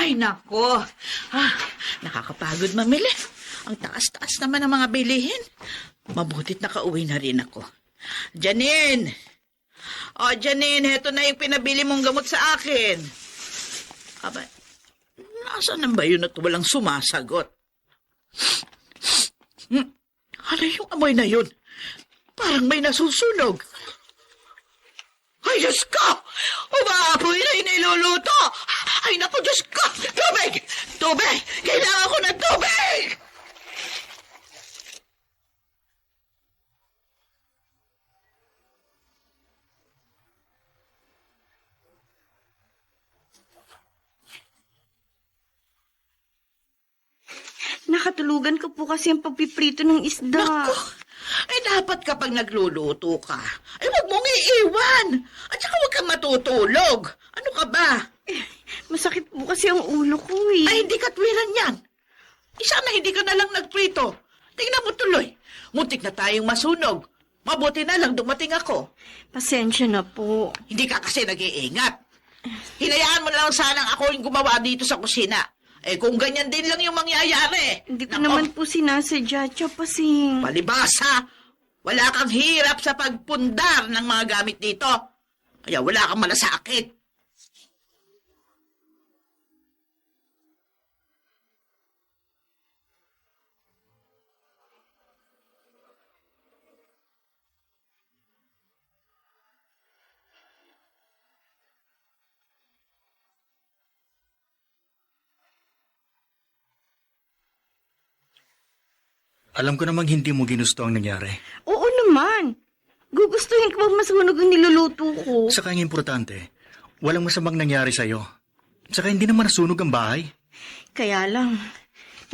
Ay, nako. Nakakapagod mamili. Ang taas-taas naman ng mga bilihin. Mabutit nakauwi na rin ako. Janine! Janine, heto na yung pinabili mong gamot sa akin. Aba, nasaan na ba yun at walang sumasagot? Ano yung amoy na yun? Parang may nasusunog. Ay, Diyos ko! Umaapoy na yung niluluto! Ay, naku, Diyos ko! Tubig! Tubig! Kailangan ko ng tubig! Nakatulugan ko po kasi ang pagpiprito ng isda. Naku! Dapat kapag nagluluto ka, huwag mong iiwan. At saka huwag kang matutulog. Ano ka ba? Masakit po kasi ang ulo ko eh. Ay, hindi katwiran yan. Sana hindi ka na lang nagprito. Tingnan mo tuloy. Muntik na tayong masunog. Mabuti na lang dumating ako. Pasensya na po. Hindi ka kasi nag-iingat. Hinayaan mo lang sanang ako yung gumawa dito sa kusina. Kung ganyan din lang yung mangyayari. Hindi ko Nako, naman po sinasadya, Chapasing. palibasa. Wala kang hirap sa pagpundar ng mga gamit dito. Kaya wala kang malasakit. Alam ko namang hindi mo ginusto ang nangyari. Oo naman. Gugustuhin ko bang masunog ang niluluto ko? Saka ang importante, walang masamang nangyari sa'yo. Saka hindi naman nasunog ang bahay. Kaya lang,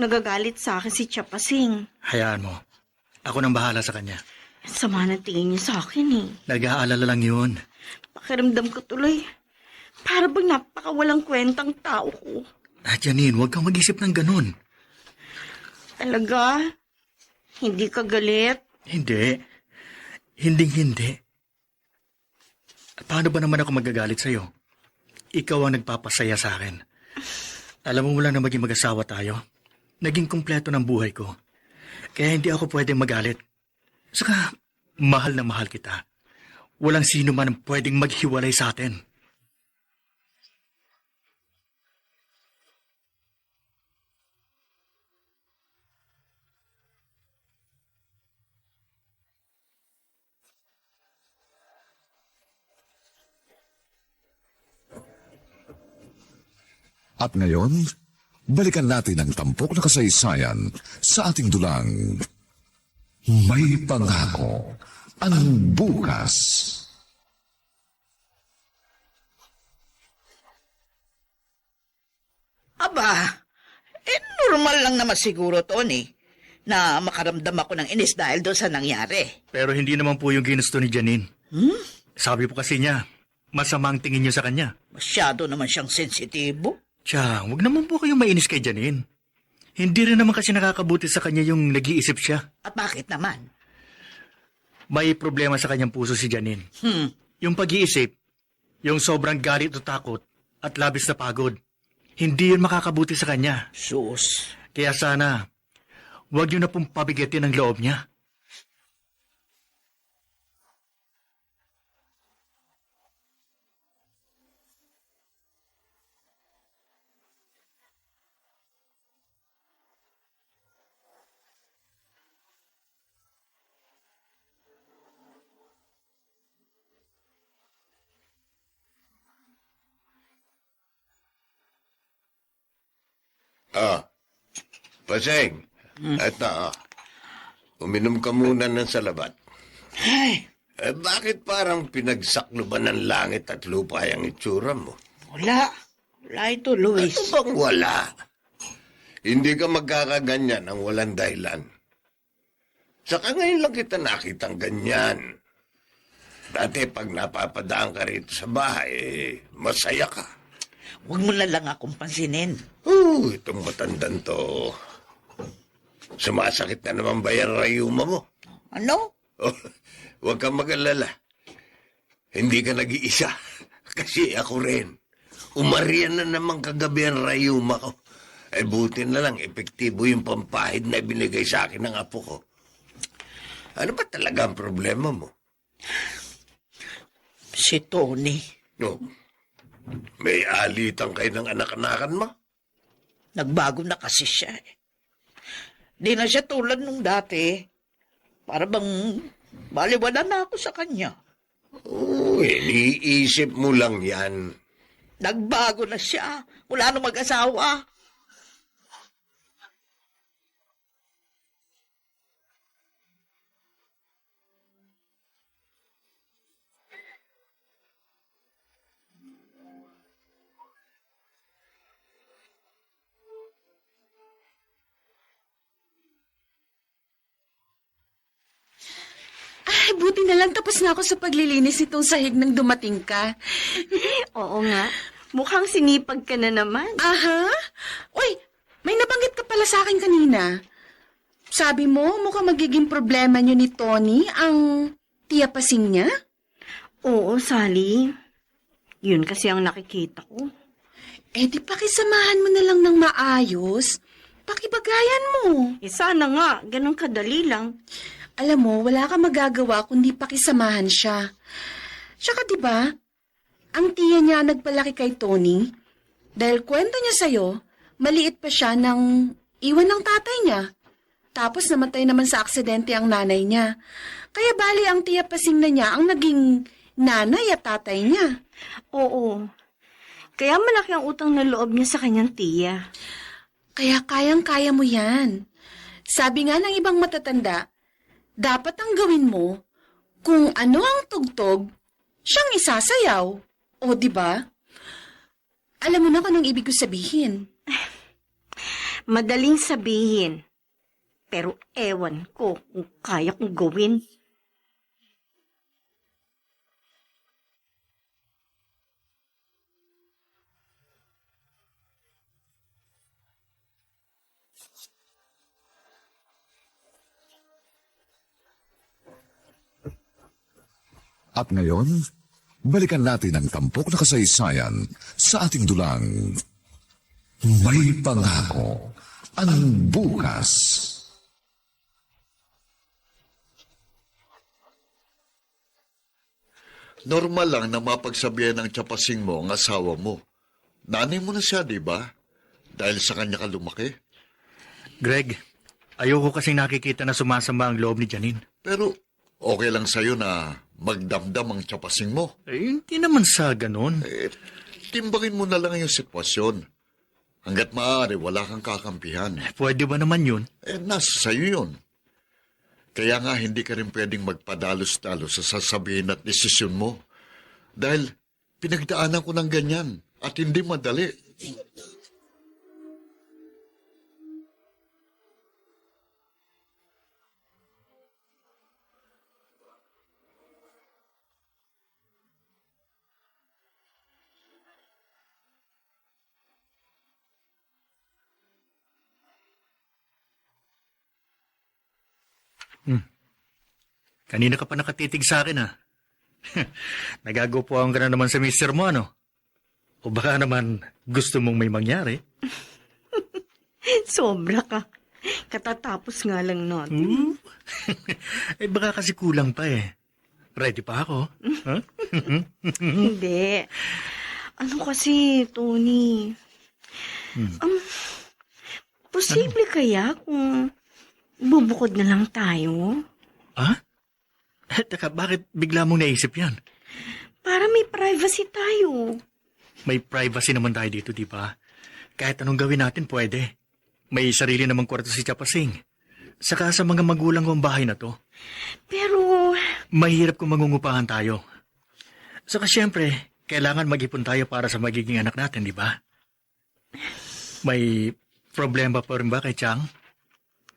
nagagalit sa akin si Chapasing. Hayaan mo. Ako nang bahala sa kanya. Sama na tingin niya sa akin eh. Nag-aalala lang yun. Pakiramdam ko tuloy. Para bang napakawalang kwentang tao ko. Janine, huwag kang mag-isip ng ganun. Talaga? Hindi ka galit? Hindi. Hinding-hindi. Paano ba naman ako magagalit sa'yo? Ikaw ang nagpapasaya sa akin. Alam mo mula na maging mag-asawa tayo, naging kumpleto ng buhay ko. Kaya hindi ako pwedeng magalit. Saka, mahal na mahal kita. Walang sino man ang pwedeng maghiwalay sa atin. At ngayon, balikan natin ang tampok na kasaysayan sa ating dulang May Pangako ang Bukas. Aba, normal lang naman siguro, Tony, na makaramdam ako ng inis dahil doon sa nangyari. Pero hindi naman po yung ginusto ni Janine. Sabi po kasi niya, masama ang tingin niyo sa kanya. Masyado naman siyang sensitibo. Tiya, huwag naman po kayong mainis kay Janine. Hindi rin naman kasi nakakabuti sa kanya yung nag-iisip siya. At bakit naman? May problema sa kanyang puso si Janine. Yung pag-iisip, yung sobrang galit o takot, at labis na pagod. Hindi yun makakabuti sa kanya. Sus. Kaya sana, huwag yun na pong pabigatin ang loob niya. Paseng, eto, uminom ka muna ng salabat. Ay, Bakit parang pinagsaklo ba ng langit at lupa ang itsura mo? wala. Wala ito, Luis. Ano bang wala? Hindi ka magkakaganyan ang walang dahilan. Saka ngayon lang kita nakitang ganyan. Dati pag napapadaan ka rito sa bahay, masaya ka. Huwag mo na lang akong pansinin. Itong matandang to. Sumasakit na naman ba yung rayuma mo? Ano? Huwag kang mag-alala. Hindi ka nag-iisa. Kasi ako rin. Umarian na naman kagabi ang rayuma ko. Eh buti na lang, epektibo yung pampahid na ibinigay sa akin ng apo ko. Ano ba talaga ang problema mo? Si Tony, No. May alitan kayo ng anak-anakan mo? nagbago na kasi siya eh. Di na siya tulad nung dati. Para bang baliwala na ako sa kanya. Oo, iniisip mo lang yan. Nagbago na siya. Wala nang mag-asawa. Ay, buti na lang tapos na ako sa paglilinis itong sahig nang dumating ka. Oo nga. Mukhang sinipag ka na naman. Aha. Uy, may nabanggit ka pala sa akin kanina. Sabi mo, mukhang magiging problema niyo ni Tony ang tiya pasing niya? Oo, Sally. Yun kasi ang nakikita ko. Eh di pakisamahan mo na lang ng maayos. Pakibagayan mo. Sana nga, ganun kadali lang. Alam mo, wala ka magagawa kundi pakisamahan siya. Tsaka diba, ang tiya niya nagpalaki kay Tony. Dahil kwento niya sa'yo, maliit pa siya nang iwan ng tatay niya. Tapos namatay naman sa aksidente ang nanay niya. Kaya bali ang tiya pasing na niya ang naging nanay at tatay niya. Oo. Kaya malaki ang utang na loob niya sa kanyang tiya. Kaya kayang-kaya mo yan. Sabi nga ng ibang matatanda, dapat ang gawin mo, kung ano ang tugtog, siyang isasayaw. O, di ba? Alam mo na kung anong ibig ko sabihin. Madaling sabihin. Pero ewan ko kung kaya kong gawin. At ngayon, balikan natin ang tampok na kasaysayan sa ating dulang. May pangako ang bukas. Normal lang na mapagsabihan ng tsapasing mo ang asawa mo. Nanay mo na siya, di ba? Dahil sa kanya ka lumaki. Greg, ayoko kasing nakikita na sumasama ang loob ni Janine. Pero okay lang sa'yo na magdamdam ang tsapasing mo. Eh, hindi naman sa ganun. Timbangin mo na lang yung sitwasyon. Hanggat maaari, wala kang kakampihan. Pwede ba naman yun? Nasa sa'yo yun. Kaya nga hindi ka rin pwedeng magpadalos-dalos sa sasabihin at desisyon mo. Dahil pinagdaanan ko ng ganyan at hindi madali. Kanina ka pa nakatitig sa akin, ah. Nagagupuan ka na naman sa mister mo, ano? O baka naman gusto mong may mangyari? Sobra ka. Katatapos nga lang natin. Eh baka kasi kulang pa eh. Ready pa ako. Huh? Hindi. Ano kasi, Tony? Posible kaya kung bubukod na lang tayo? Ah? Teka, bakit bigla mong naisip yan? Para may privacy tayo. May privacy naman tayo dito, di ba? Kahit anong gawin natin, pwede. May sarili namang kwarto si Chapasing. Saka sa mga magulang ko ang bahay na to. Pero, Mahirap kung mangungupahan tayo. Saka siyempre, kailangan mag-ipon tayo para sa magiging anak natin, di ba? May problema pa rin ba kay Chang?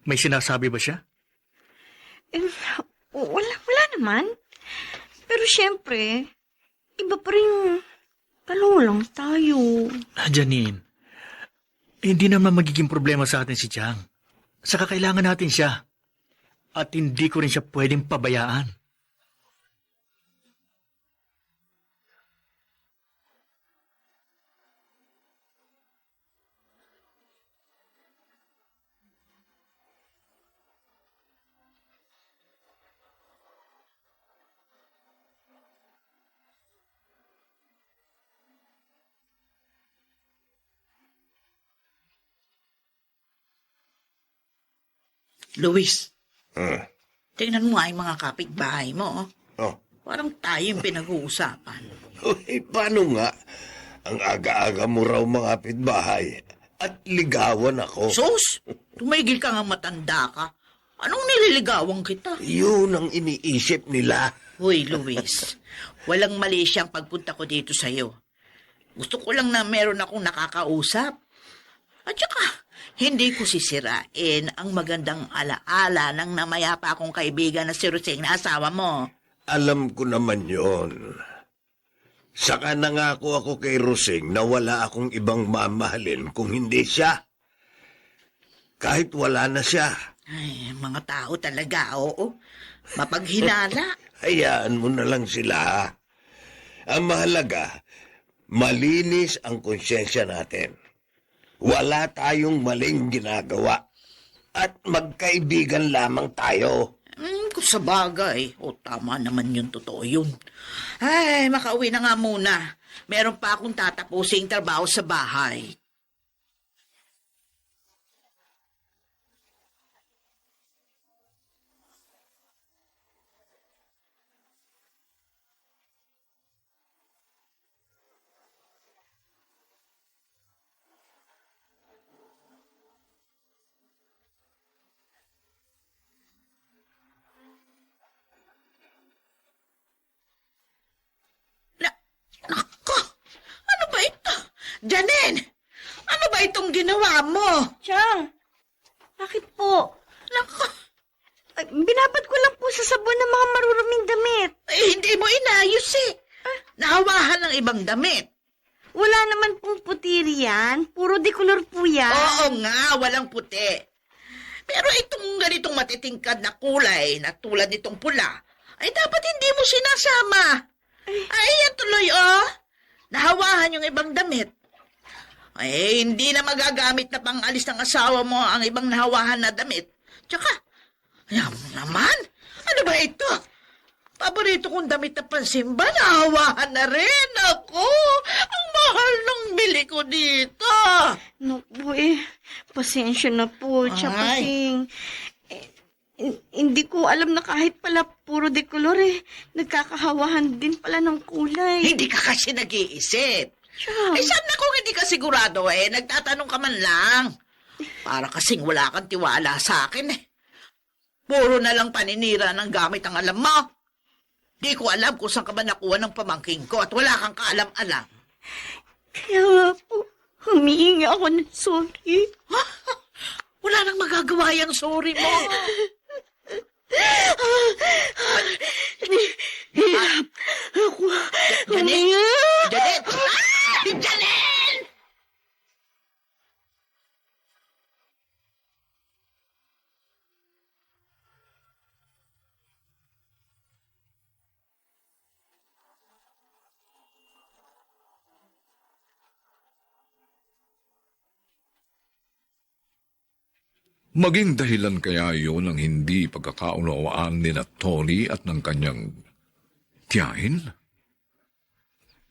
May sinasabi ba siya? wala naman. Pero syempre, iba pa rin kalulang tayo. Janine, hindi naman magiging problema sa atin si Chang. Saka kailangan natin siya. At hindi ko rin siya pwedeng pabayaan. Luis, Hmm. tingnan mo nga yung mga kapitbahay mo. Oh. Parang tayo yung pinag-uusapan. Uy, paano nga? Ang aga-aga mo raw mga pitbahay at ligawan ako. Sus, tumigil ka nga matanda ka. Anong nililigawan kita? Yun ang iniisip nila. Hoy, Luis, walang mali siyang pagpunta ko dito sa'yo. Gusto ko lang na meron akong nakakausap. At saka, hindi ko sisirain ang magandang alaala ng namayapa akong kaibigan na si Rosing na asawa mo. Alam ko naman yon. Saka nangako ako kay Rosing na wala akong ibang mamahalin kung hindi siya. Kahit wala na siya. Ay, mga tao talaga, oo. Mapaghinala. Hayaan mo na lang sila. Ang mahalaga, malinis ang konsyensya natin. Wala tayong maling ginagawa. At magkaibigan lamang tayo. Kung sa bagay. O, tama naman yun, totoo yun. Ay, makauwi na nga muna. Meron pa akong tatapusing trabaho sa bahay. Nako! Ano ba ito? Janine! Ano ba itong ginawa mo? Chang, bakit po? Nako! Ay, binabad ko lang po sa sabon ng mga maruruming damit. Hindi mo inayos eh. Nahawahan ng ibang damit. Wala naman pong puti riyan. Puro decolor po yan. Oo nga, walang puti. Pero itong ganitong matitingkad na kulay na tulad nitong pula, ay dapat hindi mo sinasama. Ay, yan tuloy, oh. Nahawahan yung ibang damit. Ay, hindi na magagamit na pang-alis ng asawa mo ang ibang nahawahan na damit. Tsaka, ayan mo naman, ano ba ito? Paborito kong damit na pansimba, nahawahan na rin. Ako, ang mahal ng bili ko dito. Naku pasensya na po, Ay. Chapasing. Hindi ko alam na kahit pala puro decolor nagkakahawahan din pala ng kulay. Hindi ka kasi nag-iisip. Chang, Ay, sana kung hindi ka sigurado nagtatanong ka man lang. Para kasing wala kang tiwala sa akin Puro na lang paninira ng gamit ang alam mo. Di ko alam kung saan ka ba nakuha ng pamangking ko at wala kang kaalam-alam. kaya nga po, humihingi ako ng sorry. Wala nang magagawa yung sorry mo. Hirap ako Janet! humingi. Janet! Janet! Maging dahilan kaya yun ang hindi pagkakaunawaan ni na Tony at ng kanyang tiyahin?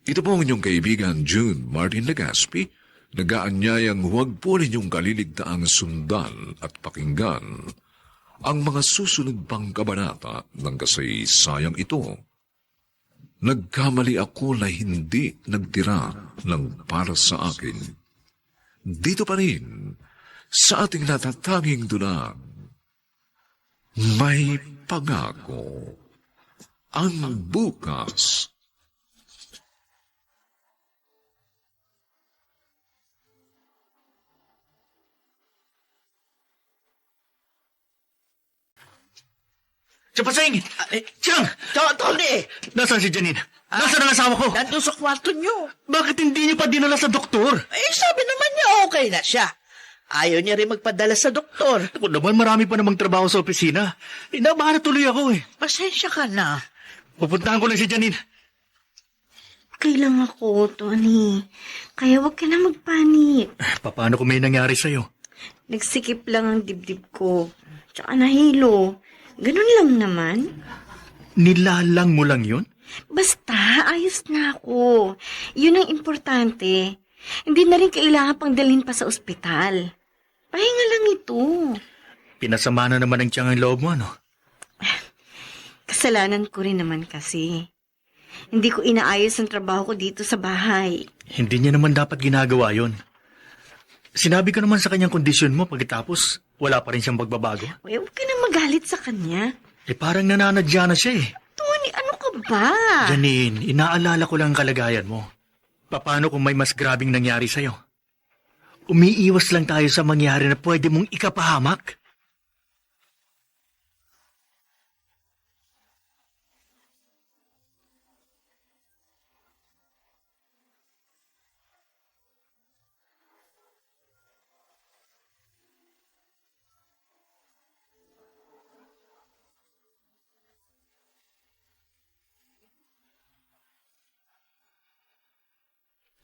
Ito po ang inyong kaibigan June Martin Legaspi, nagaanyayang huwag po ninyong kaliligtaang sundan at pakinggan ang mga susunod pang kabanata ng kasaysayang ito. Nagkamali ako na hindi nagtira ng para sa akin. Dito pa rin, sa ating natatanging dunang, may pangako ang bukas. Chapasing! Chang! Tony! Nasaan si Janine? Nasaan ang asawa ko? Nandun sa kwarto niyo. Bakit hindi niyo pa dinala sa doktor? Sabi naman niya okay na siya. Ayaw niya rin magpadala sa doktor. Ako naman, marami pa namang trabaho sa opisina. Inabahan na tuloy ako Pasensya ka na. Pupuntahan ko lang si Janine. Kailang ako, Tony. Kaya huwag ka na magpanik. Paano kung may nangyari sa'yo? Nagsikip lang ang dibdib ko. Tsaka nahilo. Ganun lang naman. Nilalang mo lang yun? Basta, ayos na ako. Yun ang importante. Hindi na rin kailangan pang dalhin pa sa ospital. Pahinga lang ito. Pinasama na naman ng tiyang ang loob mo, ano? Kasalanan ko rin naman kasi. Hindi ko inaayos ang trabaho ko dito sa bahay. Hindi niya naman dapat ginagawa yon. Sinabi ko naman sa kanyang kondisyon mo pagkatapos wala pa rin siyang pagbabago. Uy, huwag ka na magalit sa kanya. Parang nananadya na siya eh. Tony, ano ka ba? Janine, inaalala ko lang ang kalagayan mo. Paano kung may mas grabing nangyari sa'yo? Umiiwas lang tayo sa mangyari na pwede mong ikapahamak.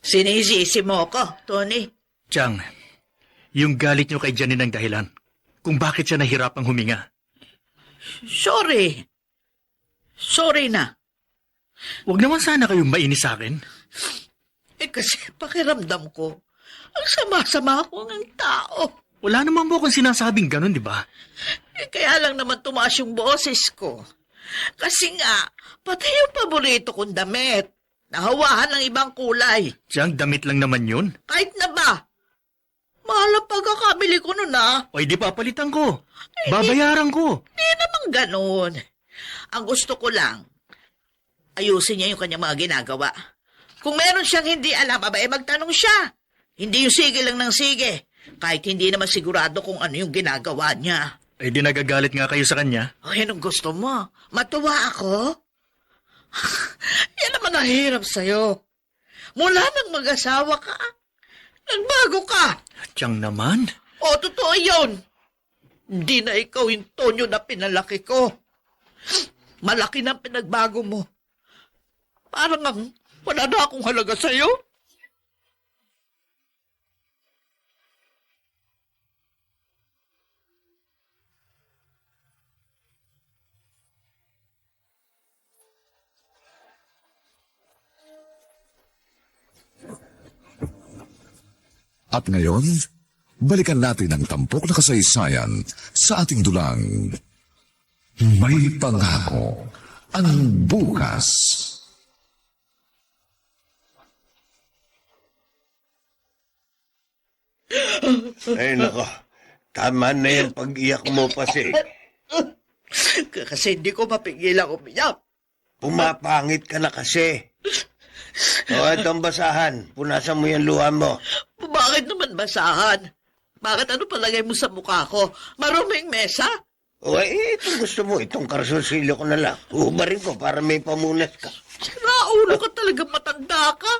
Sinisisi mo ko, Tony. Chang, yung galit niyo kay Janine ang dahilan kung bakit siya nahirapang huminga. Sorry. Sorry na. Huwag naman sana kayong mainis sa akin. Kasi pakiramdam ko, ang sama-sama ko ng tao. Wala naman mo akong sinasabing ganun, di ba? Kaya lang naman tumaas yung boses ko. Kasi nga, pati yung paborito kong damit. Nahawahan ng ibang kulay. Chang, damit lang naman yun. Kahit na ba? Mahal ang pagkakabili ko nun ah. O di papalitan ko. Babayaran ko. Hindi naman ganun. Ang gusto ko lang, ayusin niya yung kanyang mga ginagawa. Kung meron siyang hindi alam, magtanong siya. Hindi yung sige lang ng sige. Kahit hindi naman sigurado kung ano yung ginagawa niya. Di nagagalit nga kayo sa kanya. Anong gusto mo? Matuwa ako? Yan naman ang hirap sa'yo. Mula nang mag-asawa ka, nagbago ka. Chang naman. O, totoo yun. Hindi na ikaw yung Tonyo na pinalaki ko. Malaki na ang pinagbago mo. Parang wala na akong halaga sa'yo. At ngayon, balikan natin ang tampok na kasaysayan sa ating dulang. May pangako ang bukas. Ay, nako. Tama na yung pag-iyak mo kasi. Kasi hindi ko mapigilan umiyak. Pumapangit ka na kasi. O, itong basahan. Punasan mo yung luha mo. Bakit naman basahan? Bakit ano palagay mo sa mukha ko? Maruming mesa? O, itong gusto mo. Itong karsosilyo ko na lang. Umarin ko para may pamunas ka. Naulo ka talaga, matanda ka.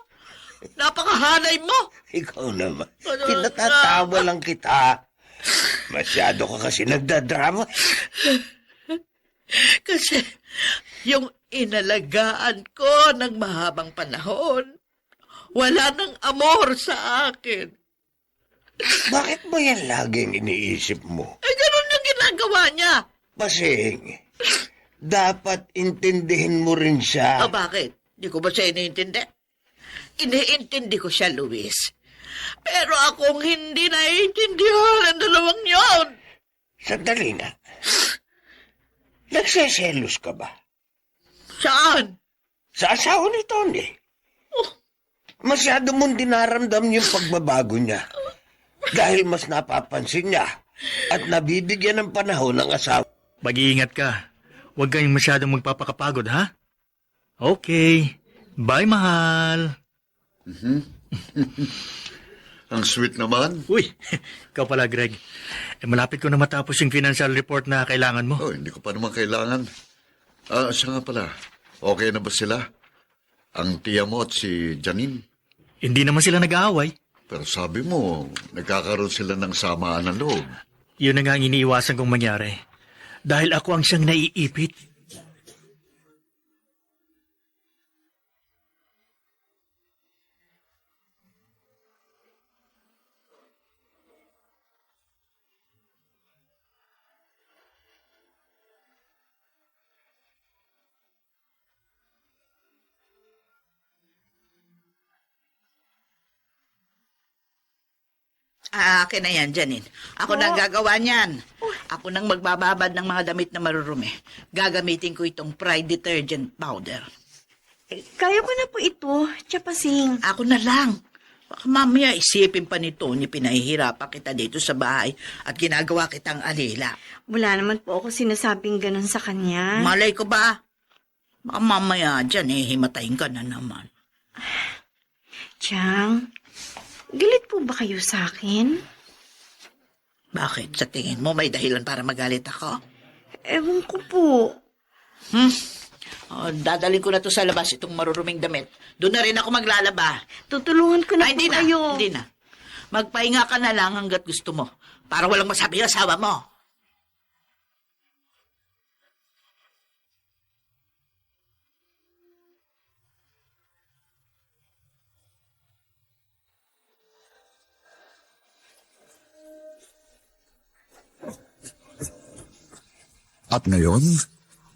Napakahanay mo. Ikaw naman. Tinatatawa lang kita. Masyado ka kasi nagdadrama. Kasi yung inalagaan ko ng mahabang panahon, wala nang amor sa akin. Bakit mo yan laging iniisip mo? Ganun yung ginagawa niya. Basing, dapat intindihin mo rin siya. Bakit? Di ko ba siya iniintindi? Iniintindi ko siya, Luis. Pero akong hindi naiintindihan ang dalawang yon. Sandali na. Nagseselos ka ba? Saan? Sa asawa ni Tony. Masyado mong dinaramdam yung pagbabago niya. Dahil mas napapansin niya at nabibigyan ng panahon ng asawa. Mag-iingat ka. Huwag kayong masyadong magpapakapagod, ha? Okay. Bye, mahal. Ang sweet naman. Uy, ikaw pala, Greg. Malapit ko na matapos yung financial report na kailangan mo. Oh, hindi ko pa naman kailangan. Siya nga pala. Okay na ba sila? Ang tiya mo at si Janine? Hindi naman sila nag-aaway. Pero sabi mo, nagkakaroon sila ng samaan ng loob. Yun na nga ang iniiwasan kong mangyari. Dahil ako ang siyang naiipit. Akin na yan, Janine. Ako na ang gagawa niyan. Ako nang magbababad ng mga damit na marurumi. Gagamitin ko itong Pride detergent powder. Kaya ko na po ito, Chapasing. Ako na lang. Baka mamaya isipin pa ni Tony pinahihirapan kita dito sa bahay at ginagawa kitang alila. Wala naman po ako sinasabing ganun sa kanya. Malay ko ba? Baka mamaya dyan himatayin ka na naman. Chang, galit po ba kayo sa akin? Bakit? Sa tingin mo may dahilan para magalit ako? Ewan ko po. Dadalhin ko na to sa labas itong maruruming damit. Doon na rin ako maglalaba. Tutulungan ko na Ay, po hindi na. kayo. Hindi na. Magpahinga ka na lang hanggat gusto mo. Para walang masabi ang asawa mo. At ngayon,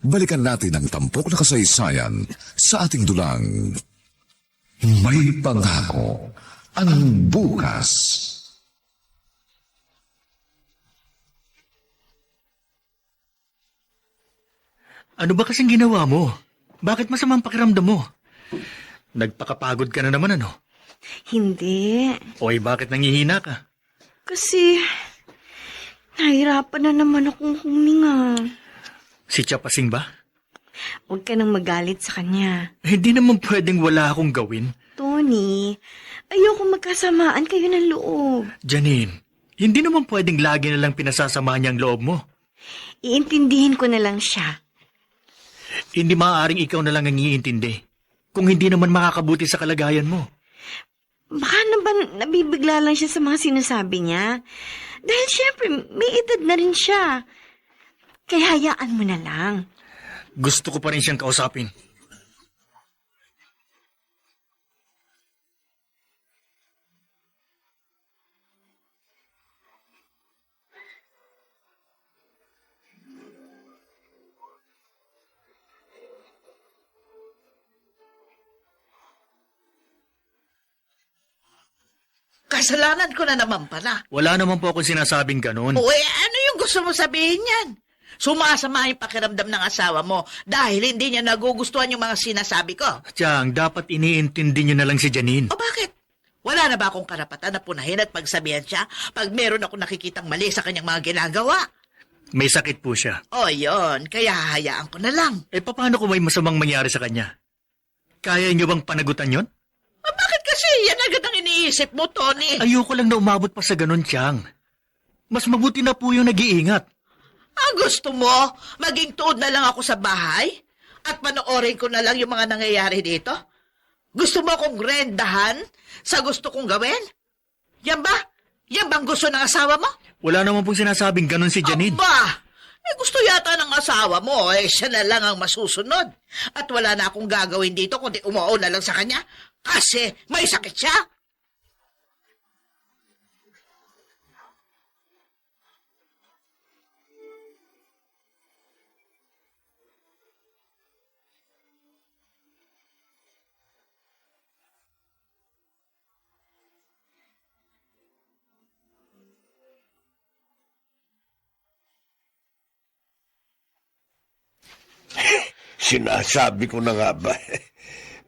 balikan natin ang tampok na kasaysayan sa ating dulang May Pangako ang Bukas. Ano ba kasing ginawa mo? Bakit masamang pakiramdam mo? Nagpakapagod ka na naman ano? Hindi. Oy, bakit nangihina ka? Kasi, nahirapan na naman akong huminga. Si Chapasing ba? Huwag ka nang magalit sa kanya. Hindi naman pwedeng wala akong gawin. Tony, ayoko magkasamaan kayo ng loob. Janine, hindi naman pwedeng lagi na lang pinasasama niya ang loob mo. Iintindihin ko na lang siya. Hindi maaaring ikaw na lang ang iintindi. Kung hindi naman makakabuti sa kalagayan mo. Baka naman nabibigla lang siya sa mga sinasabi niya. Dahil syempre, may edad na rin siya. Kaya hayaan mo na lang. Gusto ko pa rin siyang kausapin. Kasalanan ko na naman pala. Wala naman po akong sinasabing ganun. Uy, ano yung gusto mo sabihin yan? Sumasama yung pakiramdam ng asawa mo dahil hindi niya nagugustuhan yung mga sinasabi ko. Tiyang, dapat iniintindi niyo na lang si Janine. O bakit? Wala na ba akong karapatan na punahin at pagsabihan siya pag meron ako nakikitang mali sa kanyang mga ginagawa? May sakit po siya. O yon, kaya hahayaan ko na lang. Eh, paano kung may masamang mangyari sa kanya? Kaya niyo bang panagutan yon? Bakit kasi yan agad ang iniisip mo, Tony? Ayoko lang na umabot pa sa ganun, Tiyang. Mas mabuti na po yung nag-iingat. Gusto mo, maging tuod na lang ako sa bahay? At panoorin ko na lang yung mga nangyayari dito? Gusto mo akong rendahan sa gusto kong gawin? Yan ba? Yan bang gusto ng asawa mo? Wala naman pong sinasabing ganun si Janine. Aba! Gusto yata ng asawa mo, siya na lang ang masusunod. At wala na akong gagawin dito kundi umuo na lang sa kanya kasi may sakit siya. Sinasabi ko na nga ba,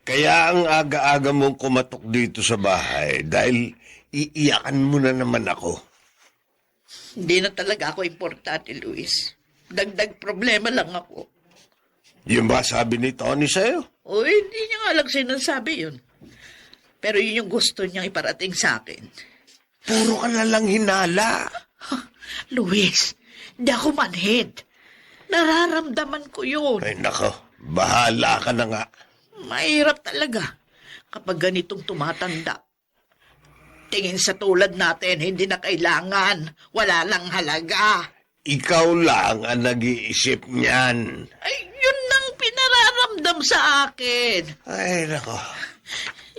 kaya ang aga-aga mong kumatok dito sa bahay dahil iiyakan mo na naman ako. Hindi na talaga ako importante, Luis. Dagdag problema lang ako. Yung ba sabi ni Tony sa'yo? O hindi niya nga lang sinasabi yun. Pero yun yung gusto niyang iparating sa akin. Puro ka na lang hinala. Luis, di ako manhid. Nararamdaman ko yun. Ay nako, bahala ka na nga. Mahirap talaga kapag ganitong tumatanda. Tingin sa tulad natin, hindi na kailangan. Wala lang halaga. Ikaw lang ang nag-iisip niyan. Ay, yun ang pinararamdam sa akin. Ay nako.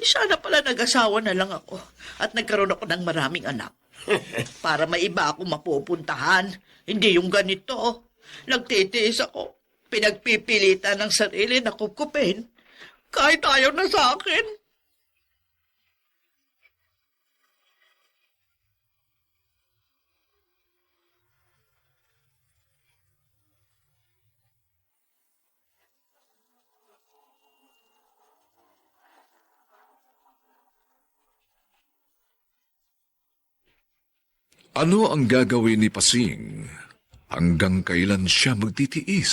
Sana pala nag-asawa na lang ako at nagkaroon ako ng maraming anak. Para may iba akong mapupuntahan. Hindi yung ganito. Nagtitiis ako. Pinagpipilitan ng sarili na kupkupin. Kahit ayaw na sa akin. Ano ang gagawin ni Pasing? Hanggang kailan siya magtitiis?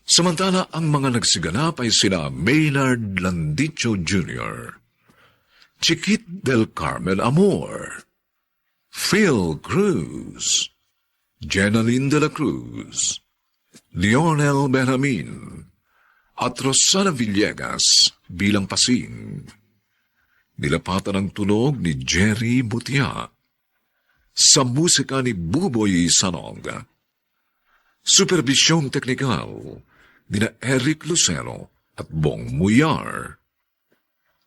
Samantala, ang mga nagsiganap ay sina Maynard Landicho Jr., Chiquit del Carmen Amor, Phil Cruz, Jenaline de la Cruz, Lionel Benjamin, at Rosana Villegas bilang Pasing. Nilapatan ang tunog ni Jerry Butia sa musika ni Buboy Sanog. Supervisyong teknikal nina Eric Lucero at Bong Muyar.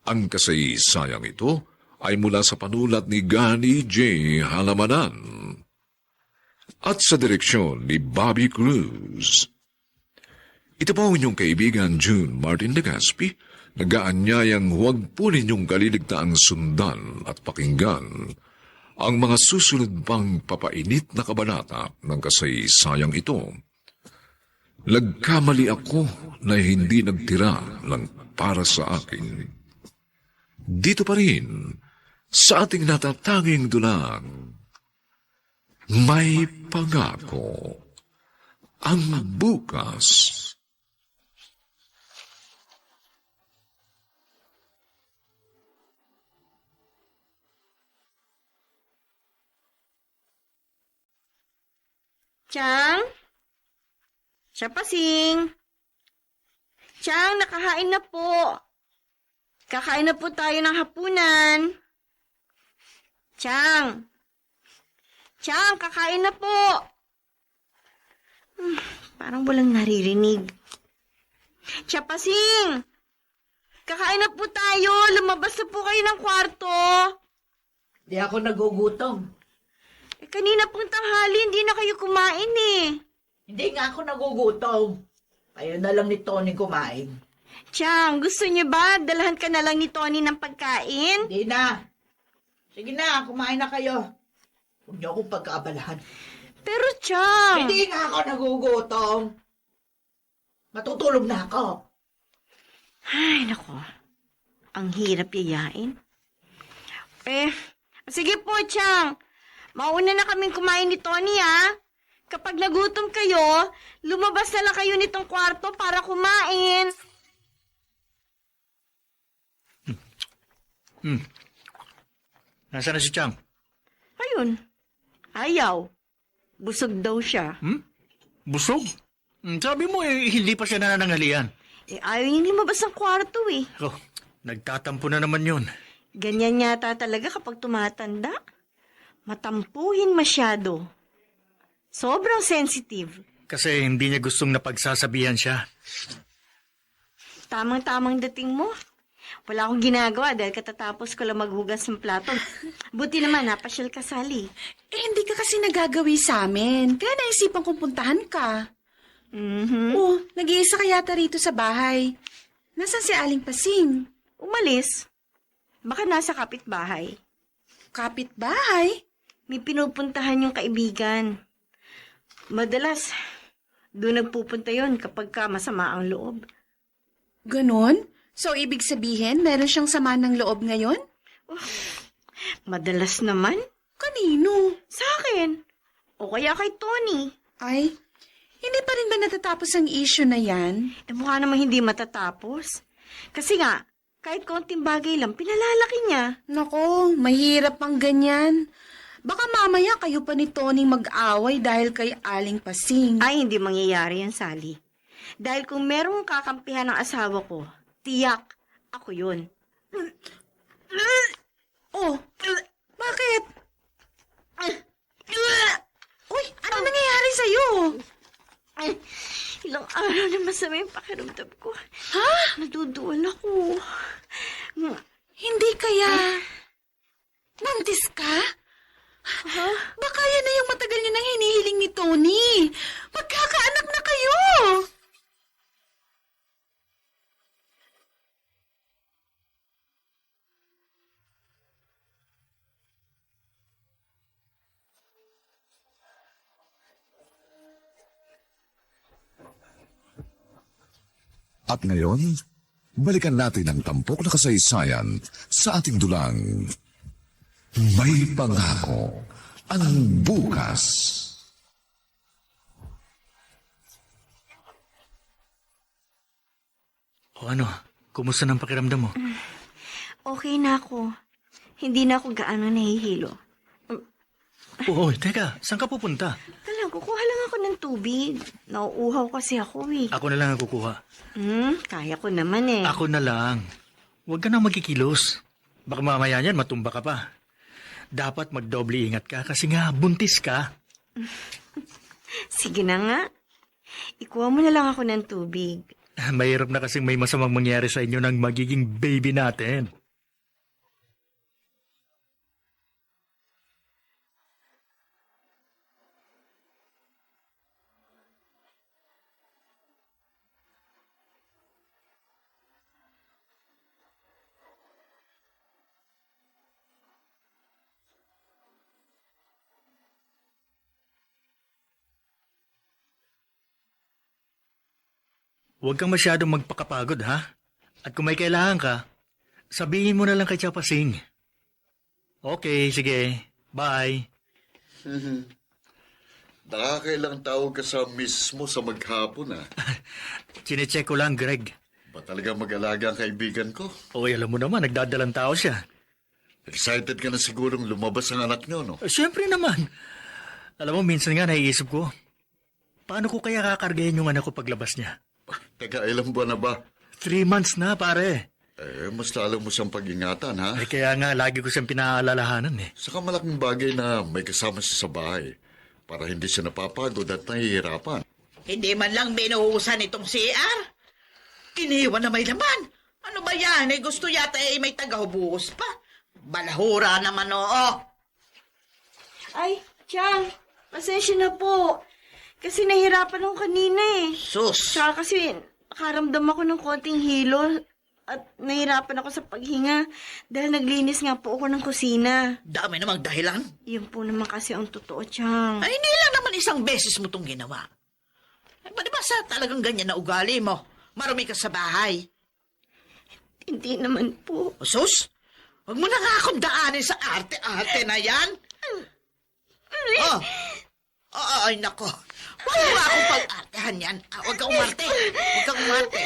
Ang kasaysayang ito ay mula sa panulat ni Gani J. Halamanan at sa direksyon ni Bobby Cruz. Ito po ang inyong kaibigan June Martin Legaspi, nag-aanyayang huwag po ninyong kaliligtaang sundan at pakinggan ang mga susunod pang papainit na kabanata ng kasaysayang ito. Nagkamali ako na hindi nagtira ng para sa akin. Dito pa rin, sa ating natatanging dunang, may pangako ang bukas. Chang? Siya Pasing. Chang, nakahain na po. Kakain na po tayo ng hapunan. Chang. Chang, kakain na po. Parang walang naririnig. Siya Pasing. Kakain na po tayo. Lumabas na po kayo ng kwarto. Di ako nagugutom. Kanina pong tanghali, hindi na kayo kumain eh. Hindi nga ako nagugutom. Kayo na lang ni Tony kumain. Chang, gusto niyo ba? Dalahan ka na lang ni Tony ng pagkain? Hindi na. Sige na, kumain na kayo. Huwag niyo akong pagkaabalahan. Pero Chang... Hindi nga ako nagugutom. Matutulog na ako. Ay, nako. Ang hirap yayain. Sige po, Chang. Mauna na kaming kumain ni Tony, ha? Kapag nagutom kayo, lumabas na lang kayo nitong kwarto para kumain. Nasaan na si Chang? Ayun. Ayaw. Busog daw siya. Busog? Sabi mo hindi pa siya nananangalian. Ayaw niya lumabas ng kwarto, eh. Oh, nagtatampo na naman yun. Ganyan yata talaga kapag tumatanda. Matampuhin masyado. Sobrang sensitive. Kasi hindi niya gustong napagsasabihan siya. Tamang-tamang dating mo. Wala akong ginagawa dahil katatapos ko lang maghugas ng plato. Buti naman, napasyal ka, Sally. Hindi ka kasi nagagawi sa amin. Kaya naisipan kong puntahan ka. Oh, nag-iisa ka yata rito sa bahay. Nasaan si Aling Pasing? Umalis. Baka nasa kapitbahay. Kapitbahay? May pinupuntahan yung kaibigan. Madalas, doon nagpupunta yon kapag ka masama ang loob. Ganon? So, ibig sabihin, meron siyang sama ng loob ngayon? Madalas naman. Kanino? Sa akin. O kaya kay Tony. Ay, hindi pa rin ba natatapos ang issue na yan? Mukha namang hindi matatapos. Kasi nga, kahit konting bagay lang, pinalalaki niya. Nako, mahirap ang ganyan. Baka mamaya kayo pa ni Tony mag-away dahil kay Aling Pasing. Ay, hindi mangyayari yan, Sally. Dahil kung merong kakampihan ng asawa ko, tiyak, ako yun. Oh, bakit? Uy, ano nangyayari sa'yo? Ilang araw na masama yung pakiramdam ko. Ha? Naduduwal ako. Hindi kaya... Nantis ka? Baka yan na yung matagal niyo nang hinihiling ni Tony. Magkakaanak na kayo. At ngayon, balikan natin ang tampok na kasaysayan sa ating dulang May pangako ang bukas. O ano, kumusta ng pakiramdam mo? Okay na ako. Hindi na ako gaano nahihilo. Oo, teka, saan ka pupunta? Kukuha lang ako ng tubig. Nauuhaw kasi ako eh. Ako na lang ang kukuha. Kaya ko naman eh. Ako na lang. Huwag ka na magkikilos. Baka mamaya niyan matumba ka pa. Dapat magdoble ingat ka kasi nga buntis ka. Sige na nga. Ikuha mo na lang ako ng tubig. Mahirap na kasing may masamang mangyari sa inyo ng magiging baby natin. Huwag kang masyadong magpakapagod, ha? At kung may kailangan ka, sabihin mo na lang kay Chapasing. Okay, sige. Bye. Nakakailang tawag ka sa mismo sa maghapon, ha? Chinecheck ko lang, Greg. Ba talaga mag-alaga ang kaibigan ko? Okay, alam mo naman, nagdadalang tao siya. Excited ka na sigurong lumabas ang anak niyo, no? Siyempre naman. Alam mo, minsan nga naiisip ko, paano ko kaya kakargahin yung anak ko paglabas niya? Teka, ilang buwan na ba? 3 months na, pare. Mas lalo mo siyang pag-ingatan, ha? Kaya nga, lagi ko siyang pinaalalahanan eh. Saka malaking bagay na may kasama siya sa bahay para hindi siya napapagod at nahihirapan. Hindi man lang binuhusan itong CR. Iniwan na may laman. Ano ba yan? Gusto yata may tagahubuhos pa. Balahura naman, oo. Ay, Chang, pasensya na po. Kasi nahirapan ako kanina eh. Sus. Tsaka kasi nakaramdam ako ng konting hilo at nahirapan ako sa paghinga dahil naglinis nga po ako ng kusina. Dami namang dahilan. Yun po naman kasi ang totoo, Chang. Ay, hindi lang naman isang beses mo itong ginawa. Ay, ba diba sa talagang ganyan na ugali mo? Marumi ka sa bahay. Hindi naman po. O, sus, huwag mo na nga akong daanin sa arte-arte na yan. Oh, ay nako. Huwag mo nga akong pag-artehan yan. Huwag kang umarte. Huwag kang umarte.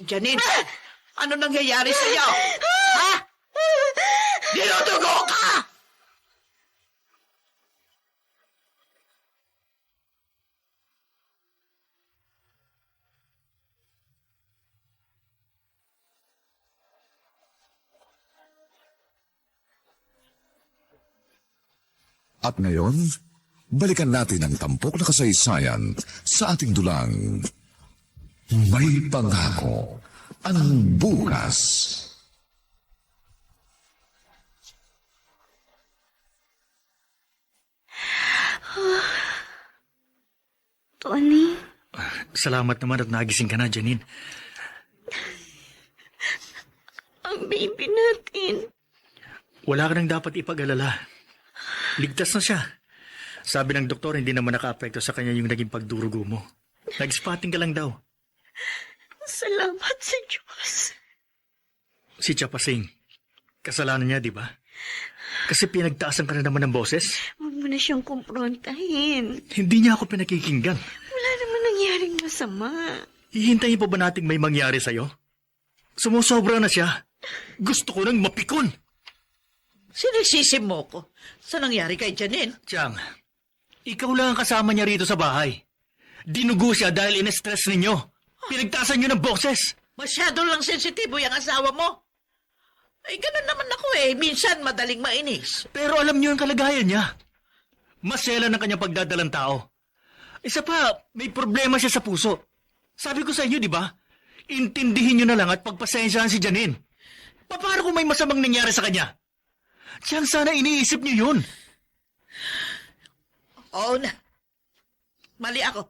Janine, ano nangyayari sa'yo? Ha? Dinudugo ka! At ngayon, balikan natin ang tampok na kasaysayan sa ating dulang. May pangako ang bukas. Tony, Salamat naman at nagising ka na, Janine. ang baby natin. Wala ka nang dapat ipag-alala. Ligtas na siya. Sabi ng doktor, hindi naman naka-apekto sa kanya yung naging pagdurugo mo. Nag-spotting ka lang daw. Salamat sa Diyos. Si Chapasing, kasalanan niya, di ba? Kasi pinagtaasan ka na naman ng boses. Huwag mo na siyang kumprontahin. Hindi niya ako pinakikinggan. Wala naman nangyaring masama. Hihintayin pa ba nating may mangyari sa'yo? Sumusobra na siya. Gusto ko nang mapikon. Sinisisi mo ko. Sa nangyari kay Janine? Chang, ikaw lang ang kasama niya rito sa bahay. Dinugo siya dahil in-stress ninyo. Pinagtaasan niyo ng boses. Masyado lang sensitibo yung asawa mo. Ay, ganun naman ako eh. Minsan madaling mainis. Pero alam niyo ang kalagayan niya. Masela ng kanyang pagdadalang tao. Isa pa, may problema siya sa puso. Sabi ko sa inyo, di ba? Intindihin niyo na lang at pagpasensyahan si Janine. Paano kung may masamang nangyari sa kanya? Siyang sana iniisip niyo yun. Oo na. Mali ako.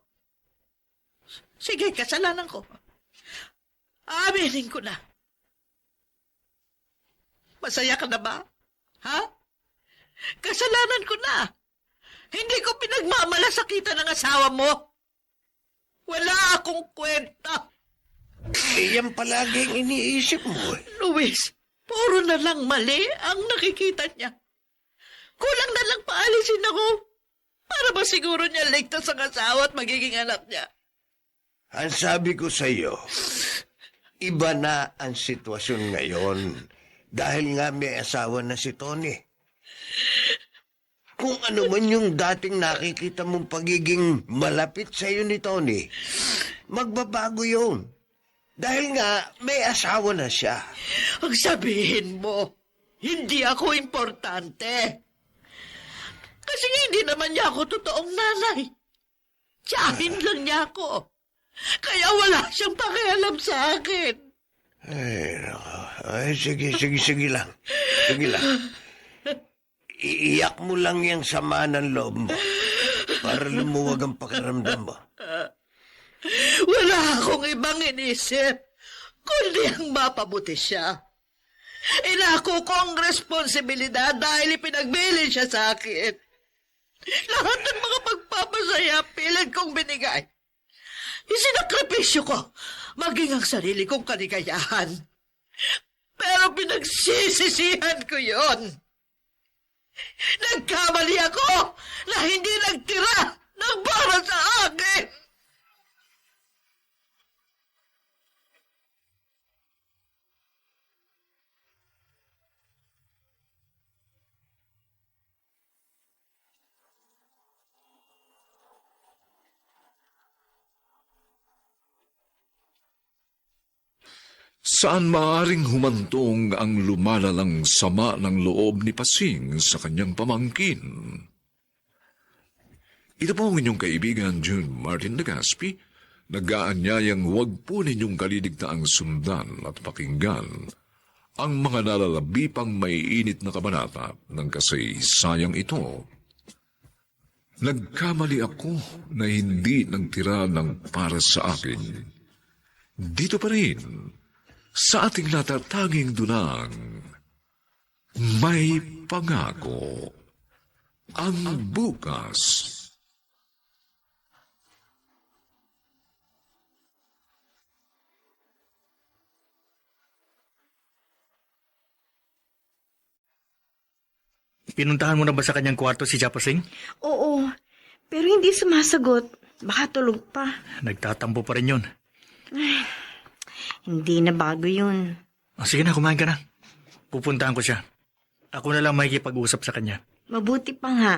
Sige, kasalanan ko. Aminin ko na. Masaya ka na ba? Ha? Kasalanan ko na. Hindi ko pinagmamalasakitan ng asawa mo. Wala akong kwenta. Iyan palagi ang iniisip mo. Luis, Puro na lang mali ang nakikita niya. Kulang na lang paalisin ako para ba siguro niya ligtas ang asawa at magiging anak niya. Ang sabi ko sa iyo, iba na ang sitwasyon ngayon dahil nga may asawa na si Tony. Kung ano man yung dating nakikita mong pagiging malapit sa iyo ni Tony, magbabago yun. Dahil nga may asawa na siya. Ang sabihin mo, hindi ako importante. Kasi hindi naman niya ako totoong nanay. Tiyahin lang niya ako. Kaya wala siyang pakialam sa akin. Ay, nako. Ay, sige lang. Sige lang. Iiyak mo lang yung sama ng loob mo para lumuwag ang pakiramdam mo. Wala akong ibang inisip, kundi ang mapabuti siya. Inako ko ang responsibilidad dahil ipinagbili siya sa akin. Lahat ng mga pagpapasaya, pilit kong binigay. Isinakripisyo ko, maging ang sarili kong kaligayahan. Pero pinagsisisihan ko yon. Nagkamali ako na hindi nagtira ng para sa akin. Saan maaring humantong ang lumalalang sama ng loob ni Pasing sa kanyang pamangkin? Ito po ang inyong kaibigan, June Martin Legaspi, nag-aanyayang huwag po ninyong kaliligtaang sundan at pakinggan ang mga nalalabipang maiinit na kabanata ng kasaysayang ito. Nagkamali ako na hindi nagtira ng para sa akin. Dito pa rin, sa ating natatanging dunang, may pangako ang bukas. Pinuntahan mo na ba sa kanyang kwarto si Japasing? Oo, pero hindi sumasagot. Baka tulog pa. Nagtatampo pa rin yun. Hindi na bago yun. Sige na, kumain ka na. Pupuntahan ko siya. Ako na lang makikipag-usap sa kanya. Mabuti pa nga.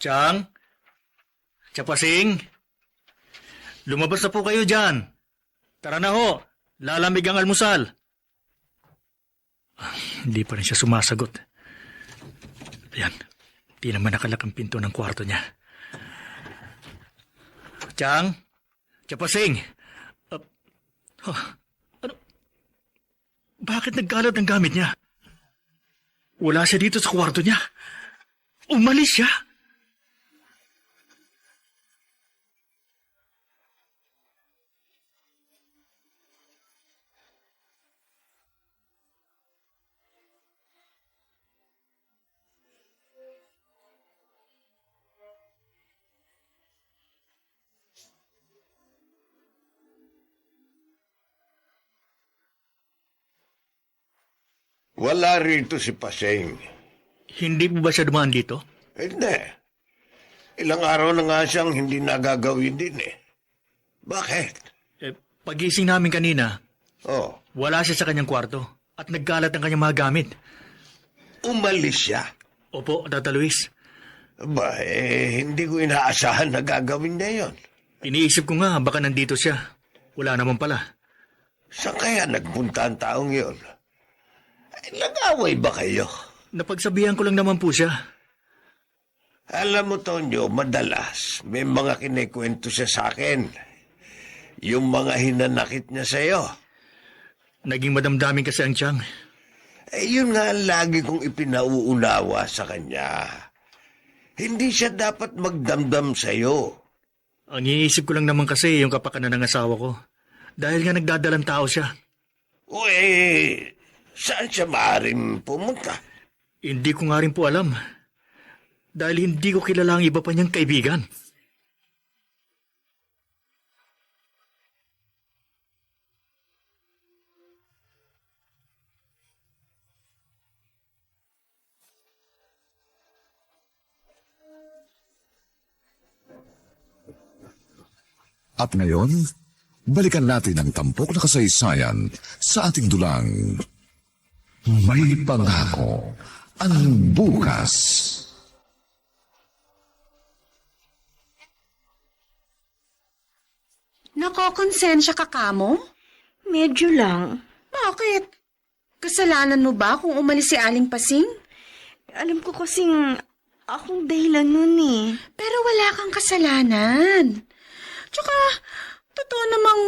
Chang? Japasing? Lumabas na po kayo dyan. Tara na ho. Lalamig ang almusal. Hindi pa rin siya sumasagot. Ayan. Di naman nakalak ang pinto ng kwarto niya. Chang? Japasing? Ano? Bakit nagkalat ang gamit niya? Wala siya dito sa kwarto niya. Umalis siya. Wala rito si Paseng. Hindi po ba siya dumaan dito? Hindi. Ilang araw na nga siyang hindi nagagawin din eh. Bakit? Pagising namin kanina, Oh, wala siya sa kanyang kwarto at nagkalat ang kanyang mga gamit. umalis siya. Opo, Tata Luis. Ba, hindi ko inaasahan na gagawin niya yon. Iniisip ko nga baka nandito siya. Wala naman pala. Saan kaya nagpunta ang taong yon? Nag-away ba kayo? Napagsabihan ko lang naman po siya. Alam mo, Tonyo, madalas may mga kinikwento siya sa akin. Yung mga hinanakit niya sa'yo. Naging madamdamin kasi ang tiyang. Yun nga ang lagi kong ipinauunawa sa kanya. Hindi siya dapat magdamdam sa'yo. Ang iniisip ko lang naman kasi yung kapakanan ng asawa ko. Dahil nga nagdadalang tao siya. O saan siya maaaring pumunta? Hindi ko nga rin po alam. Dahil hindi ko kilala ang iba pa niyang kaibigan. At ngayon, balikan natin ang tampok na kasaysayan sa ating dulang May Pangako ang Bukas. Nakokonsensya ka kamo? Medyo lang. Bakit? Kasalanan mo ba kung umalis si Aling Pasing? Alam ko kasing akong dahilan nun eh. Pero wala kang kasalanan. Tsaka, totoo namang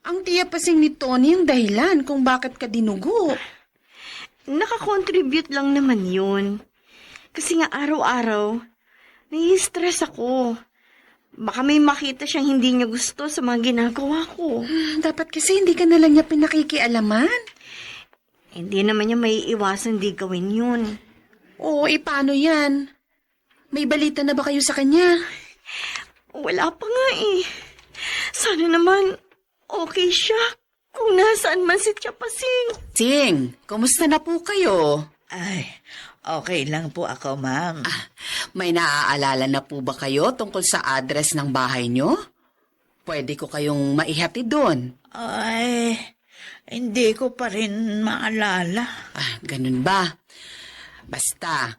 ang tiya Pasing ni Tony yung dahilan kung bakit ka dinugo. Nakakontribute lang naman yun. Kasi nga araw-araw, nai-stress ako. Baka may makita siyang hindi niya gusto sa mga ginagawa ko. Dapat kasi hindi ka na lang niya pinakikialaman. Hindi naman niya may iwasan di gawin yun. Oo, paano yan? May balita na ba kayo sa kanya? Wala pa nga eh. Sana naman okay siya kung nasaan man si Tia Pasing. Sing, kumusta na po kayo? Ay, okay lang po ako, ma'am. May naaalala na po ba kayo tungkol sa address ng bahay nyo? Pwede ko kayong maihatid doon. Ay, hindi ko pa rin maalala. Ganun ba? Basta,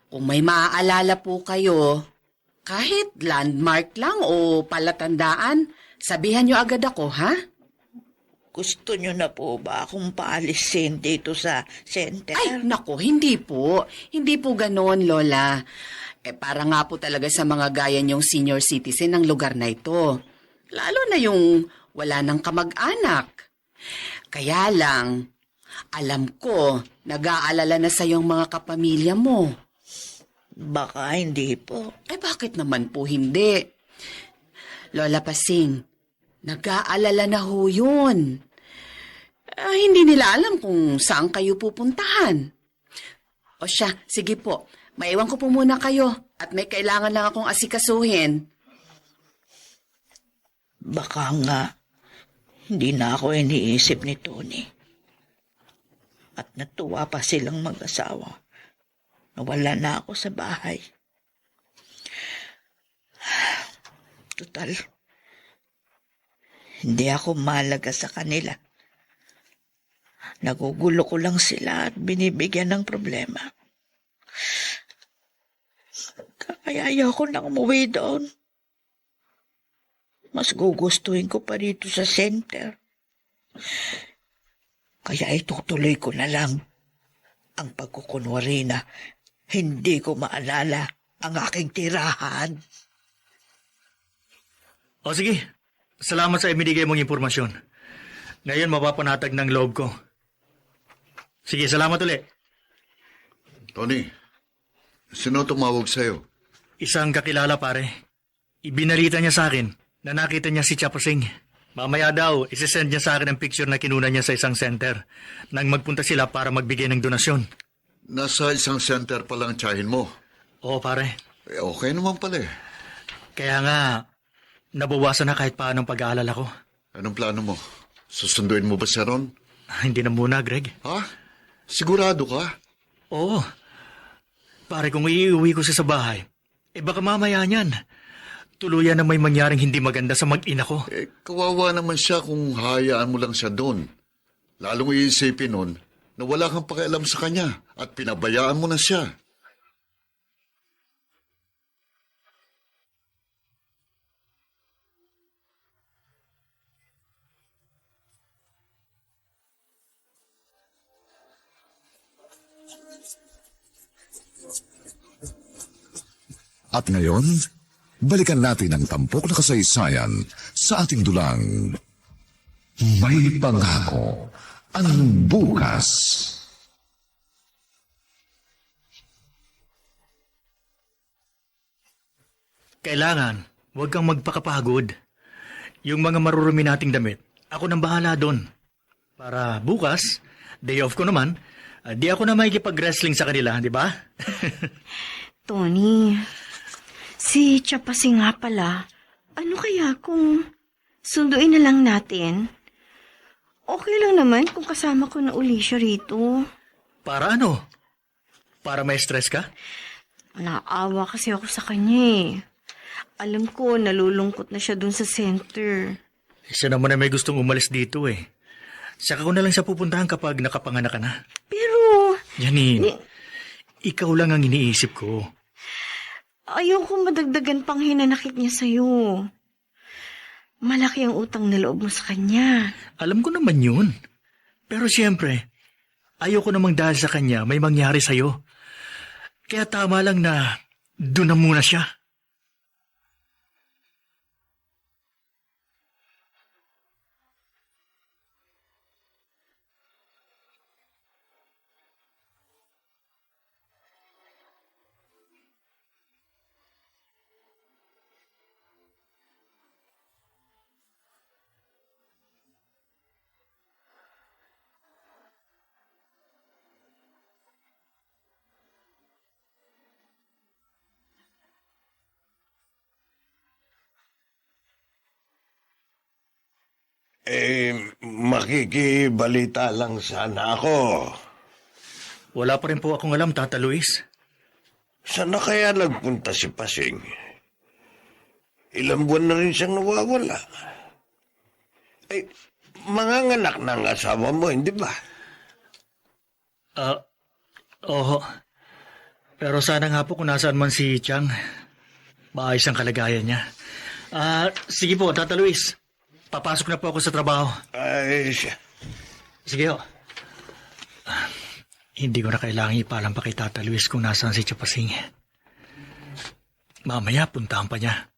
kung may maaalala po kayo, kahit landmark lang o palatandaan, sabihan nyo agad ako, ha? Gusto nyo na po ba akong paalisin dito sa center? Ay, nako, hindi po. Hindi po ganon, Lola. Para nga po talaga sa mga gaya niyong senior citizen ng lugar na ito. Lalo na yung wala ng kamag-anak. Kaya lang, alam ko, nag-aalala na sa iyong mga kapamilya mo. Baka hindi po. Bakit naman po hindi? Lola Pasing, nag-aalala na ho yun. Hindi nila alam kung saan kayo pupuntahan. O siya, sige po. Maiwan ko po muna kayo at may kailangan lang akong asikasuhin. Baka nga, hindi na ako iniisip ni Tony. At natuwa pa silang mag-asawa. Nawala na ako sa bahay. Total, hindi ako malaga sa kanila. Nagugulo ko lang sila at binibigyan ng problema. Kaya ayoko nang umuwi doon. Mas gugustuhin ko pa rito sa center. Kaya itutuloy ko na lang ang pagkukunwari na hindi ko maalala ang aking tirahan. O sige, salamat sa ibinigay mong impormasyon. Ngayon mapapanatag ng loob ko. Sige, salamat ulit. Tony, sino tumawag sa'yo? Isang kakilala pare. Ibinalita niya sa akin na nakita niya si Chapasing. Mamaya daw, isesend niya sa akin ang picture na kinuna niya sa isang center nang magpunta sila para magbigay ng donasyon. Nasa isang center pa lang tiyahin mo. Oo pare. Okay naman pala eh. Kaya nga, nabawasan na kahit paano ang pag-aalala ko. Anong plano mo? Susunduin mo ba si Ron? Hindi na muna, Greg. Ha? Sigurado ka? Oo. Pare, kung iuwi ko siya sa bahay, baka mamaya niyan. Tuluyan na may mangyaring hindi maganda sa mag-ina ko. Kawawa naman siya kung hayaan mo lang siya doon. Lalong iisipin nun na wala kang pakialam sa kanya at pinabayaan mo na siya. At ngayon, balikan natin ang tampok na kasaysayan sa ating dulang May Pangako ang Bukas. Kailangan, huwag kang magpakapagod. Yung mga marurumi nating damit, ako nang bahala doon. Para bukas, day off ko naman, di ako na makikipag-wrestling sa kanila, di ba? Tony, si Chapasi nga pala, ano kaya kung sunduin na lang natin? Okay lang naman kung kasama ko na uli siya rito. Para ano? Para may stress ka? Naawa kasi ako sa kanya eh. Alam ko, nalulungkot na siya dun sa center. Siya naman na may gustong umalis dito eh. Saka ko na lang siya pupuntahan kapag nakapanganak ka na. Pero, Janine, ikaw lang ang iniisip ko. ayoko madagdagan pang hinanakit niya sa'yo. Malaki ang utang na loob mo sa kanya. Alam ko naman yun. Pero siyempre, ayoko namang dahil sa kanya may mangyari sa'yo. Kaya tama lang na doon na muna siya. Makikibalita lang sana ako. Wala pa rin po akong alam, Tata Luis. Saan na kaya nagpunta si Pasing? Ilang buwan na rin siyang nawawala. Ay, manganganak na ang asawa mo, hindi ba? Oo. Pero sana nga po kung nasaan man si Chang, maayos ang kalagayan niya. Sige po, Tata Luis. Papasok na po ako sa trabaho. Ay, Sige ho. Hindi ko na kailangan ipalam pa kay Tata Luis kung nasaan si Chapasing. Mamaya puntahan pa niya.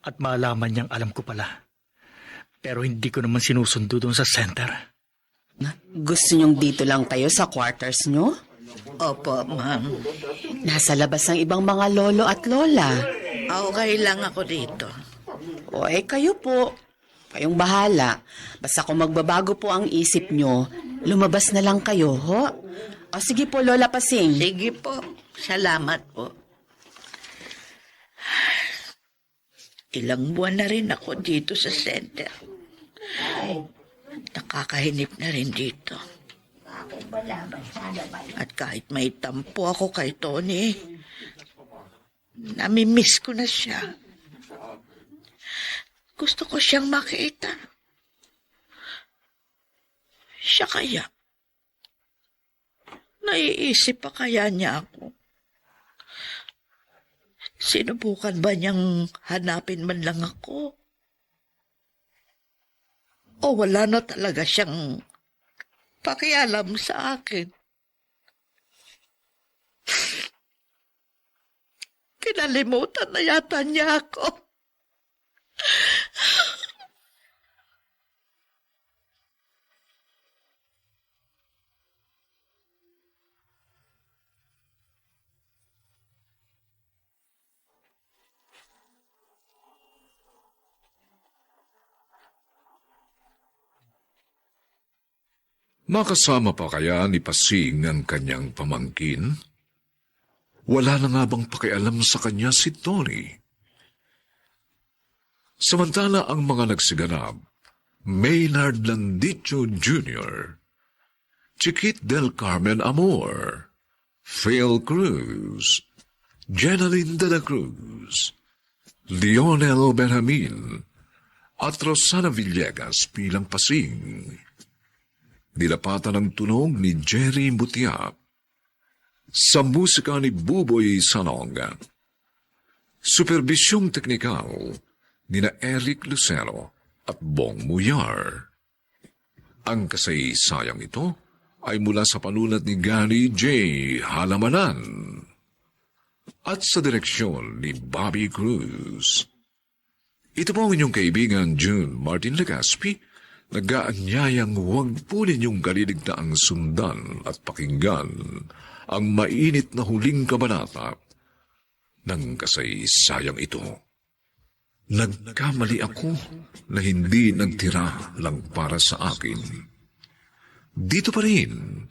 At maalaman niyang alam ko pala. Pero hindi ko naman sinusundo doon sa center. Gusto niyong dito lang kayo sa quarters niyo? Opo, ma'am. Nasa labas ang ibang mga lolo at lola. Okay lang ako dito. O kayo po. Kayong bahala. Basta kung magbabago po ang isip nyo, lumabas na lang kayo, ho? O sige po, Lola Pasing. Sige po. Salamat po. Ilang buwan na rin ako dito sa center. Nakakahinip na rin dito. At kahit may tampo ako kay Tony, namimiss ko na siya. Gusto ko siyang makita. Siya kaya? Naiisip pa kaya niya ako? Sinubukan ba niyang hanapin man lang ako? O wala na talaga siyang pakialam sa akin? Kinalimutan na yata niya ako. Makasama pa kaya ni Pasing ang kanyang pamangkin? Wala na nga bang pakialam sa kanya si Tony? Samantala ang mga nagsiganap, Maynard Landicho Jr., Chiquit del Carmen Amor, Phil Cruz, Jenaline de la Cruz, Lionel Benjamin, at Rosana Villegas bilang Pasing. Nilapatan ng tunog ni Jerry Mutiap. Sa musika ni Buboy Sanong. Superbisyong teknikal ni na Eric Lucero at Bong Muyar. Ang kasaysayang ito ay mula sa panulat ni Gary J. Halamanan at sa direksyon ni Bobby Cruz. Ito po ang inyong kaibigan June Martin Legaspi, nag-aanyayang huwag po ninyong kaliligtaang sundan at pakinggan ang mainit na huling kabanata ng kasaysayang ito. Nagkamali ako na hindi nagtira lang para sa akin. Dito pa rin,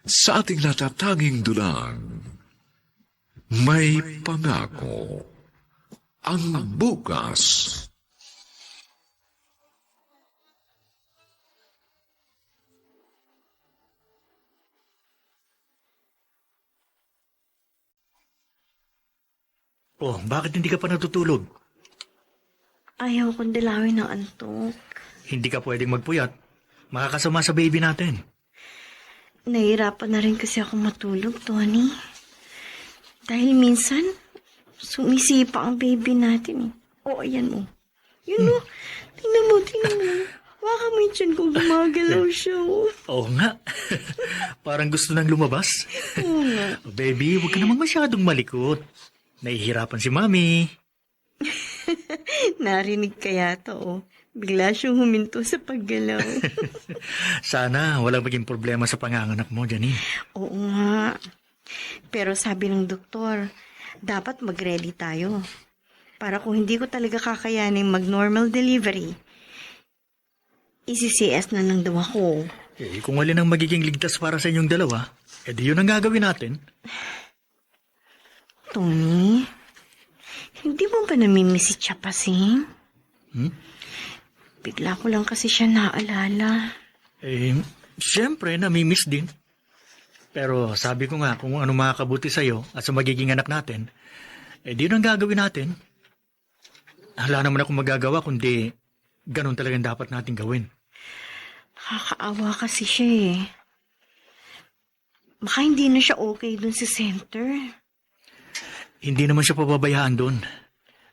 sa ating natatanging dulang, may pangako ang bukas. Oh, bakit hindi ka pa natutulog? Ayaw kong dalawin ng antok. Hindi ka pwedeng magpuyat. Makakasama sa baby natin. Nahihirapan na rin kasi ako matulog, Tony. Dahil minsan, sumisipa ang baby natin. Oh, ayan mo. Yun mo. Tingnan mo, tingnan mo. Baka may tiyan kung gumagalaw siya. Oh. Oo nga. Parang gusto nang lumabas. Oo nga. Oh, baby, huwag ka namang masyadong malikot. Nahihirapan si Mami. Narinig kaya to, oh. Bigla siyang huminto sa paggalaw. Sana walang maging problema sa panganganak mo, Janine. Oo nga. Pero sabi ng doktor, dapat mag-ready tayo. Para kung hindi ko talaga kakayanin mag-normal delivery, isi-CS na lang daw ako. Eh, kung alin ang magiging ligtas para sa inyong dalawa, edi yun ang gagawin natin. Tony, hindi mo ba namimiss si Chapasing? Bigla ko lang kasi siya naalala. Eh, siyempre, namimiss din. Pero sabi ko nga, kung ano makakabuti sa'yo at sa magiging anak natin, edi yun ang gagawin natin. Wala naman akong magagawa kundi ganun talagang dapat natin gawin. Nakakaawa kasi siya eh. Baka hindi na siya okay dun sa center. Hindi naman siya pababayaan doon.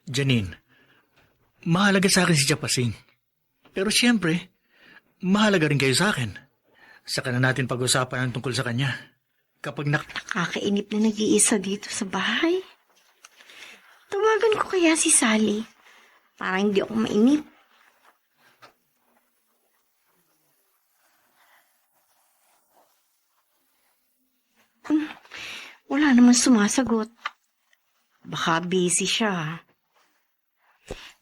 Janine, mahalaga sa akin si Chapasing. Pero siyempre, mahalaga rin kayo sa akin. Saka na natin pag-usapan ang tungkol sa kanya. Kapag Nakakainip na nag-iisa dito sa bahay. Tawagan ko kaya si Sally. Parang hindi ako mainip. Wala naman sumasagot. Baka busy siya.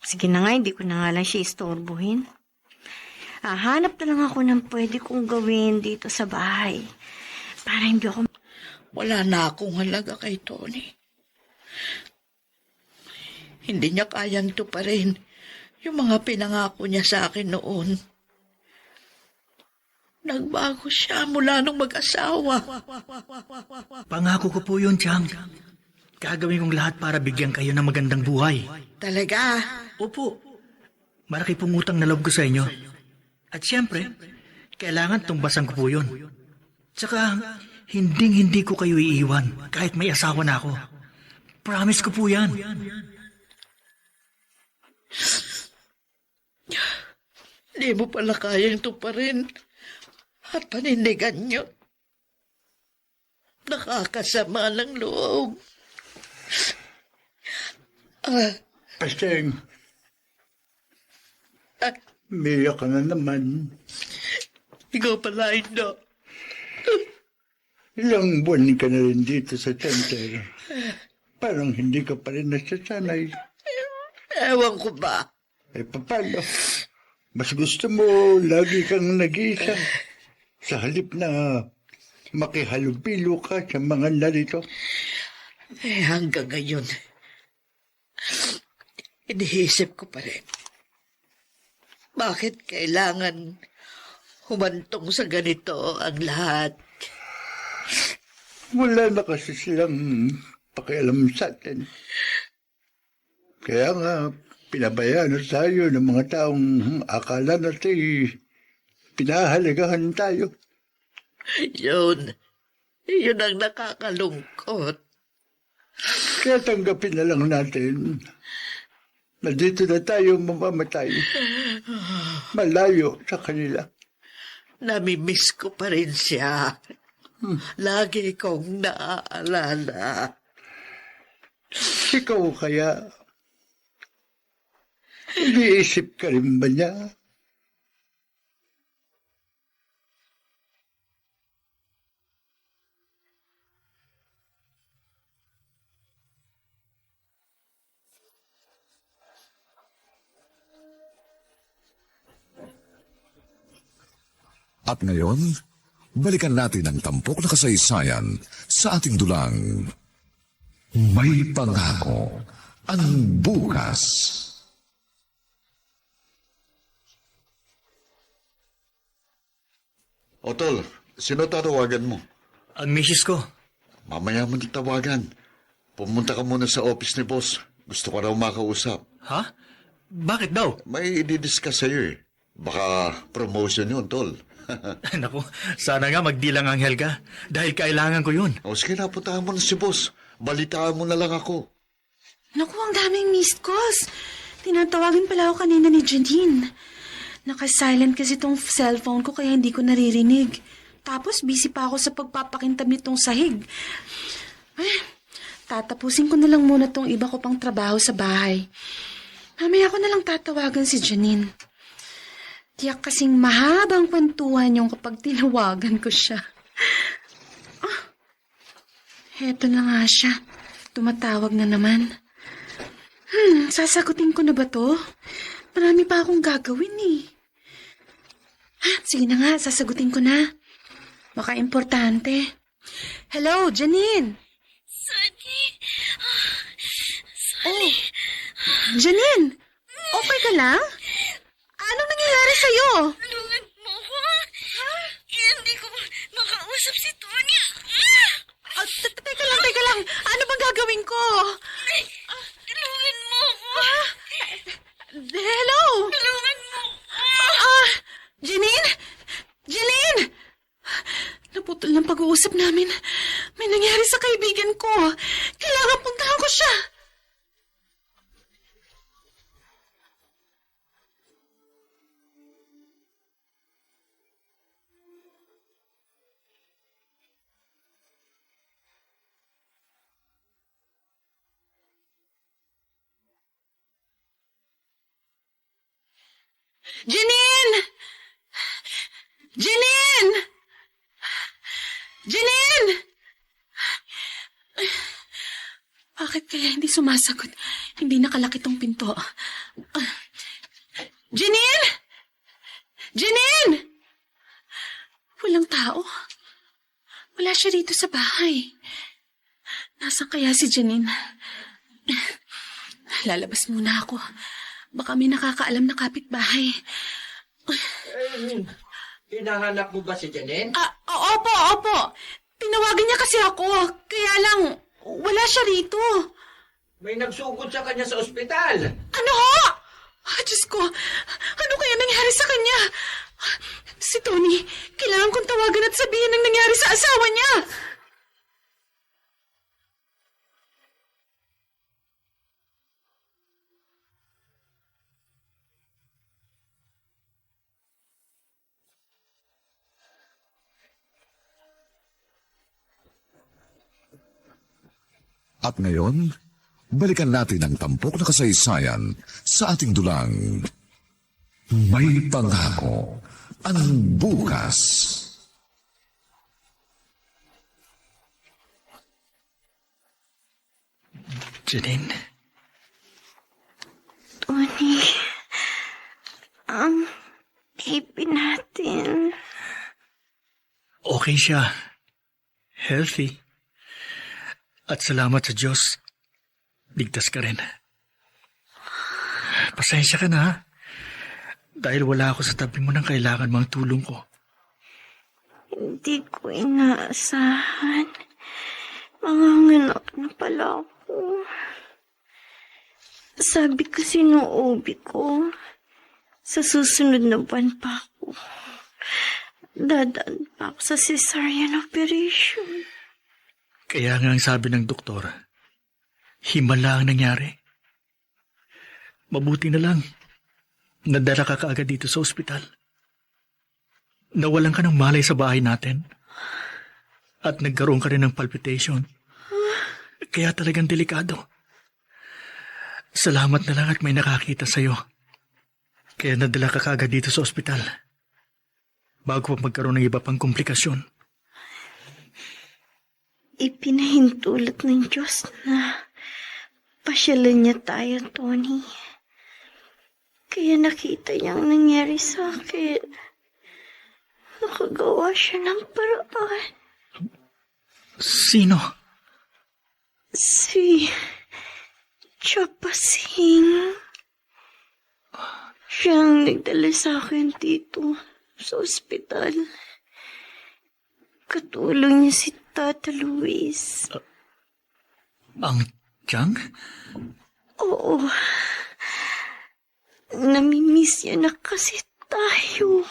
Sige na nga, hindi ko na nga lang siya istorbohin. Hanap na lang ako ng pwede kong gawin dito sa bahay. Para hindi ako... Wala na akong halaga kay Tony. Hindi niya kayang tuparin yung mga pinangako niya sa akin noon. Nagbago siya mula nung mag-asawa. pangako ko po yun, Chang. Gagawin kong lahat para bigyan kayo ng magandang buhay. Talaga? Opo. Malaki pong utang na loob ko sa inyo. At siyempre, kailangan tumbasan ko po yun. Tsaka, hindi ko kayo iiwan kahit may asawa na ako. Promise ko po yan. Hindi mo pala kayang tuparin at panindigan niyo. Nakakasama ng loob. Paseng, Ah, umiyak ka na naman. ikaw pala hindi. Ilang buwan ka na rin dito sa center. Parang hindi ka pa rin nasasanay. Ewan ko ba? Eh, paano? Mas gusto mo lagi kang nag-iisa. Sa halip na makihalubilo ka sa mga narito. Eh, hanggang ngayon, iniisip ko pa rin. Bakit kailangan humantong sa ganito ang lahat? Wala na kasi silang pakialam sa atin. Kaya nga, pinabayaan na tayo ng mga taong akala natin pinahalagahan tayo. Yun ang nakakalungkot. Kaya tanggapin na lang natin na dito na tayo mamamatay. Malayo sa kanila. Namimiss ko pa rin siya. Lagi kong naaalala. Ikaw kaya, iniisip ka rin ba niya? At ngayon, balikan natin ang tampok na kasaysayan sa ating dulang. May pangako ang bukas. O tol, sino tatawagan mo? Ang misis ko. Mamaya mo tawagan. Pumunta ka muna sa office ni boss. Gusto ko raw makausap. Ha? Bakit daw? May i-discuss sa'yo eh. Baka promotion yun, tol. Naku, sana nga magdilang ang Helga. Dahil kailangan ko yun. O sige, napuntahan mo na si boss. Balitaan mo na lang ako. Naku, ang daming missed calls. Tinatawagan pala ako kanina ni Janine. Naka-silent kasi tong cellphone ko kaya hindi ko naririnig. Tapos busy pa ako sa pagpapakintab nitong sahig. Ay, tatapusin ko na lang muna tong iba ko pang trabaho sa bahay. Mamaya ko na lang tatawagan si Janine. Tiyak kasing mahabang kwentuhan yung kapag tinawagan ko siya. Heto na nga siya. Tumatawag na naman. Sasagutin ko na ba to? Marami pa akong gagawin eh. Sige na nga, sasagutin ko na. Baka importante. Hello, Janine. Sunny. Oh, Janine, okay ka lang? Anong nangyayari sa'yo? Tulungan mo ko. Hindi ko makausap si Tony. Teka lang. Ano bang gagawin ko? Tulungan mo ko. Hello? Tulungan mo ko. Janine? Janine! Naputol ng pag-uusap namin. May nangyari sa kaibigan ko. Kailangan puntahan ko siya. Janine! Janine! Janine! Bakit kaya hindi sumasagot? Hindi nakalaki tong pinto. Janine! Janine! Walang tao. Wala siya rito sa bahay. Nasaan kaya si Janine? Lalabas muna ako. Baka may nakakaalam na kapitbahay. Hinahanap mo ba si Janine? Opo. Tinawagan niya kasi ako. Kaya lang, wala siya rito. May nagsugod sa kanya sa ospital. Ano ho? Diyos ko, ano kaya nangyari sa kanya? Si Tony, kailangan kong tawagan at sabihin ang nangyari sa asawa niya. At ngayon, balikan natin ang tampok na kasaysayan sa ating dulang. May pangako ang bukas. Janine, Tony, ang baby natin. okay siya. Healthy. At salamat sa Diyos, ligtas ka rin. Pasensya ka na, ha? Dahil wala ako sa tabi mo nang kailangan mang tulong ko. Hindi ko inaasahan. Manganganak na pala ako. Sabi kasi nung OB ko, sa susunod na buwan pa ako. Dadaan pa ako sa cesarean operation. Kaya nga ang sabi ng doktor, himala ang nangyari. Mabuti na lang, nadala ka kaagad dito sa ospital. Nawalan ka ng malay sa bahay natin. At nagkaroon ka rin ng palpitation. Kaya talagang delikado. Salamat na lang at may nakakita sa'yo. Kaya nadala ka kaagad dito sa ospital. Bago pa magkaroon ng iba pang komplikasyon. Ipinahintulot ng Diyos na pasyalan niya tayo, Tony. Kaya nakita niya ang nangyari sa akin. Nakagawa siya ng paraan. Sino? Si Chapasing. Siyang nagdala sa akin dito sa ospital. Katulong niya si Tata Luis. Ang Chang? Oo. Namimiss niya na kasi tayo.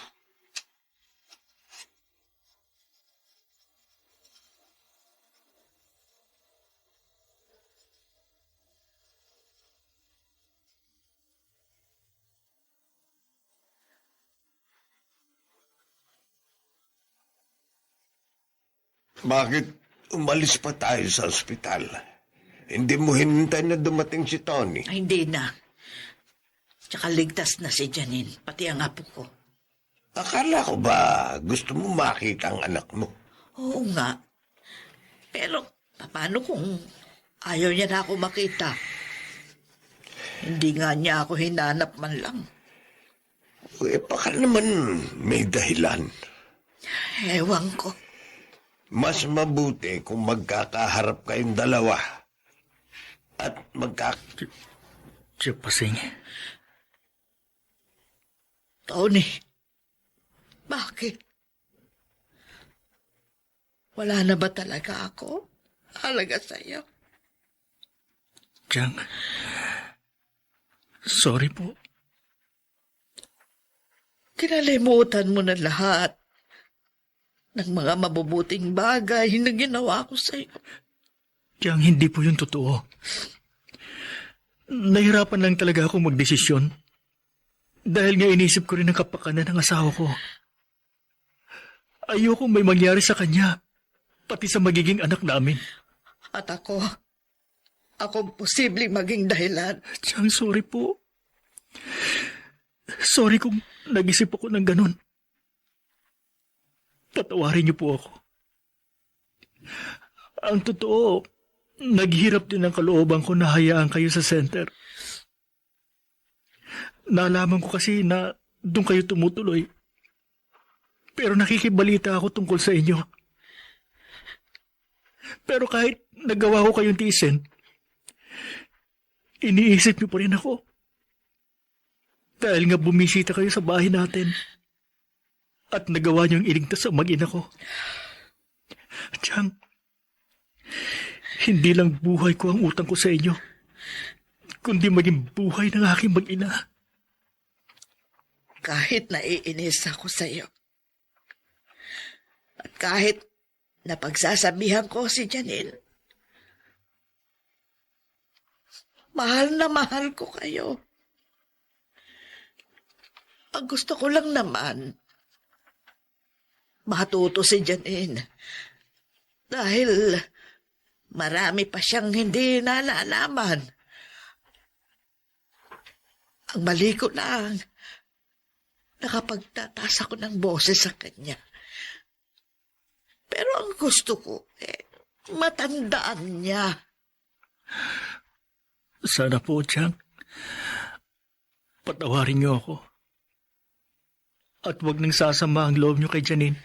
Bakit umalis pa tayo sa ospital? Hindi mo hinintay na dumating si Tony. Ay, hindi na. Tsaka ligtas na si Janine, pati ang apo ko. Akala ko ba gusto mo makita ang anak mo? Oo nga. Pero, paano kung ayaw niya na ako makita? Hindi nga niya ako hinanap man lang. Baka naman may dahilan. Ewan ko. Mas mabuti kung magkakaharap kayong dalawa. At Chapasing. Tony, bakit? Wala na ba talaga ako? Halaga sa'yo? Chang. Sorry po. Kinalimutan mo na lahat ng mga mabubuting bagay na ginawa ko sa'yo. Chang, hindi po yun totoo. Nahirapan lang talaga ako magdesisyon. Dahil nga inisip ko rin ang kapakanan ng asawa ko. Ayoko may mangyari sa kanya, pati sa magiging anak namin. At ako posibleng maging dahilan. Chang, sorry po. Sorry kung nag-isip ako ng ganun. Patawarin niyo po ako. Ang totoo, naghirap din ang kalooban ko na hayaan kayo sa center. Nalaman ko kasi na doon kayo tumutuloy. Pero nakikibalita ako tungkol sa inyo. Pero kahit nagawa ko kayong tiisin, iniisip niyo pa rin ako. Dahil nga bumisita kayo sa bahay natin at nagawa niyong iligtas ang mag-ina ko. Chang, hindi lang buhay ko ang utang ko sa inyo, kundi maging buhay ng aking mag-ina. Kahit naiinis ako sa iyo. At kahit napagsasabihan ko si Janine, mahal na mahal ko kayo. Ang gusto ko lang naman, matuto si Janine. Dahil marami pa siyang hindi nalalaman. Ang mali ko lang, nakapagtataas ako ng boses sa kanya. Pero ang gusto ko, matandaan niya. Sana po, Chang, patawarin niyo ako. At huwag nang sasama ang loob niyo kay Janine.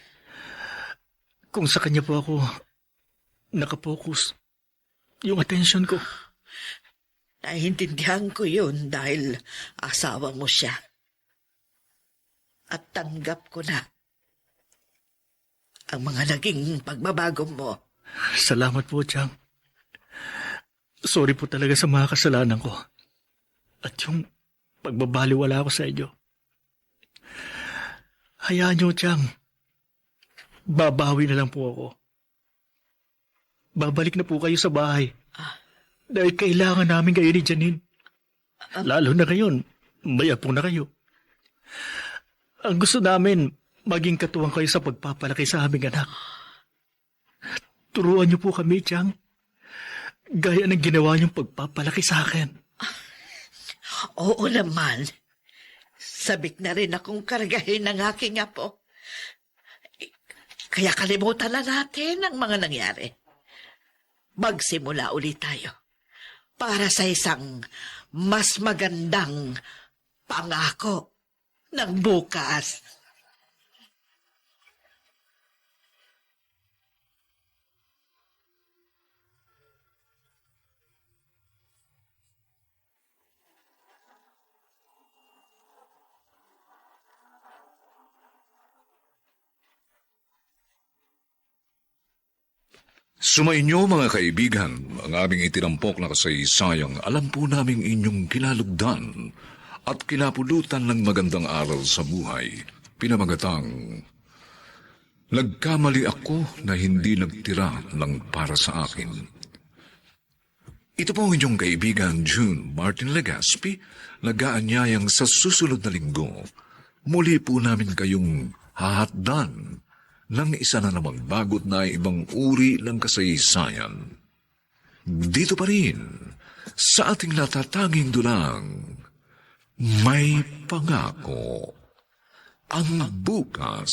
Kung sa kanya po ako nakapokus yung atensyon ko. Naiintindihan ko yun dahil asawa mo siya. At tanggap ko na ang mga naging pagbabago mo. Salamat po, Chang. Sorry po talaga sa mga kasalanan ko. At yung pagbabaliwala ko sa inyo. Hayaan niyo, Chang. Babawi na lang po ako. Babalik na po kayo sa bahay. Dahil kailangan namin kayo ni Janine. Lalo na ngayon, may apo na kayo. Ang gusto namin, maging katuwang kayo sa pagpapalaki sa aming anak. Turuan niyo po kami, Chang. Gaya ng ginawa niyong pagpapalaki sa akin. Oo naman. Sabik na rin akong kargahin ng aking apo. Kaya kalimutan na natin ang mga nangyari. Magsimula ulit tayo para sa isang mas magandang pangako ng bukas. Sumainyo mga kaibigan, ang aming itinampok na kasaysayang alam po naming inyong kinalugdan at kinapulutan ng magandang aral sa buhay. Pinamagatang, nagkamali ako na hindi nagtira lang para sa akin. Ito po ang inyong kaibigan June Martin Legaspi, nag-aanyayang sa susunod na linggo. Muli po namin kayong hahatdan ng isa na namang bagot na ibang uri ng kasaysayan. Dito pa rin, sa ating natatanging dulang, may pangako ang bukas.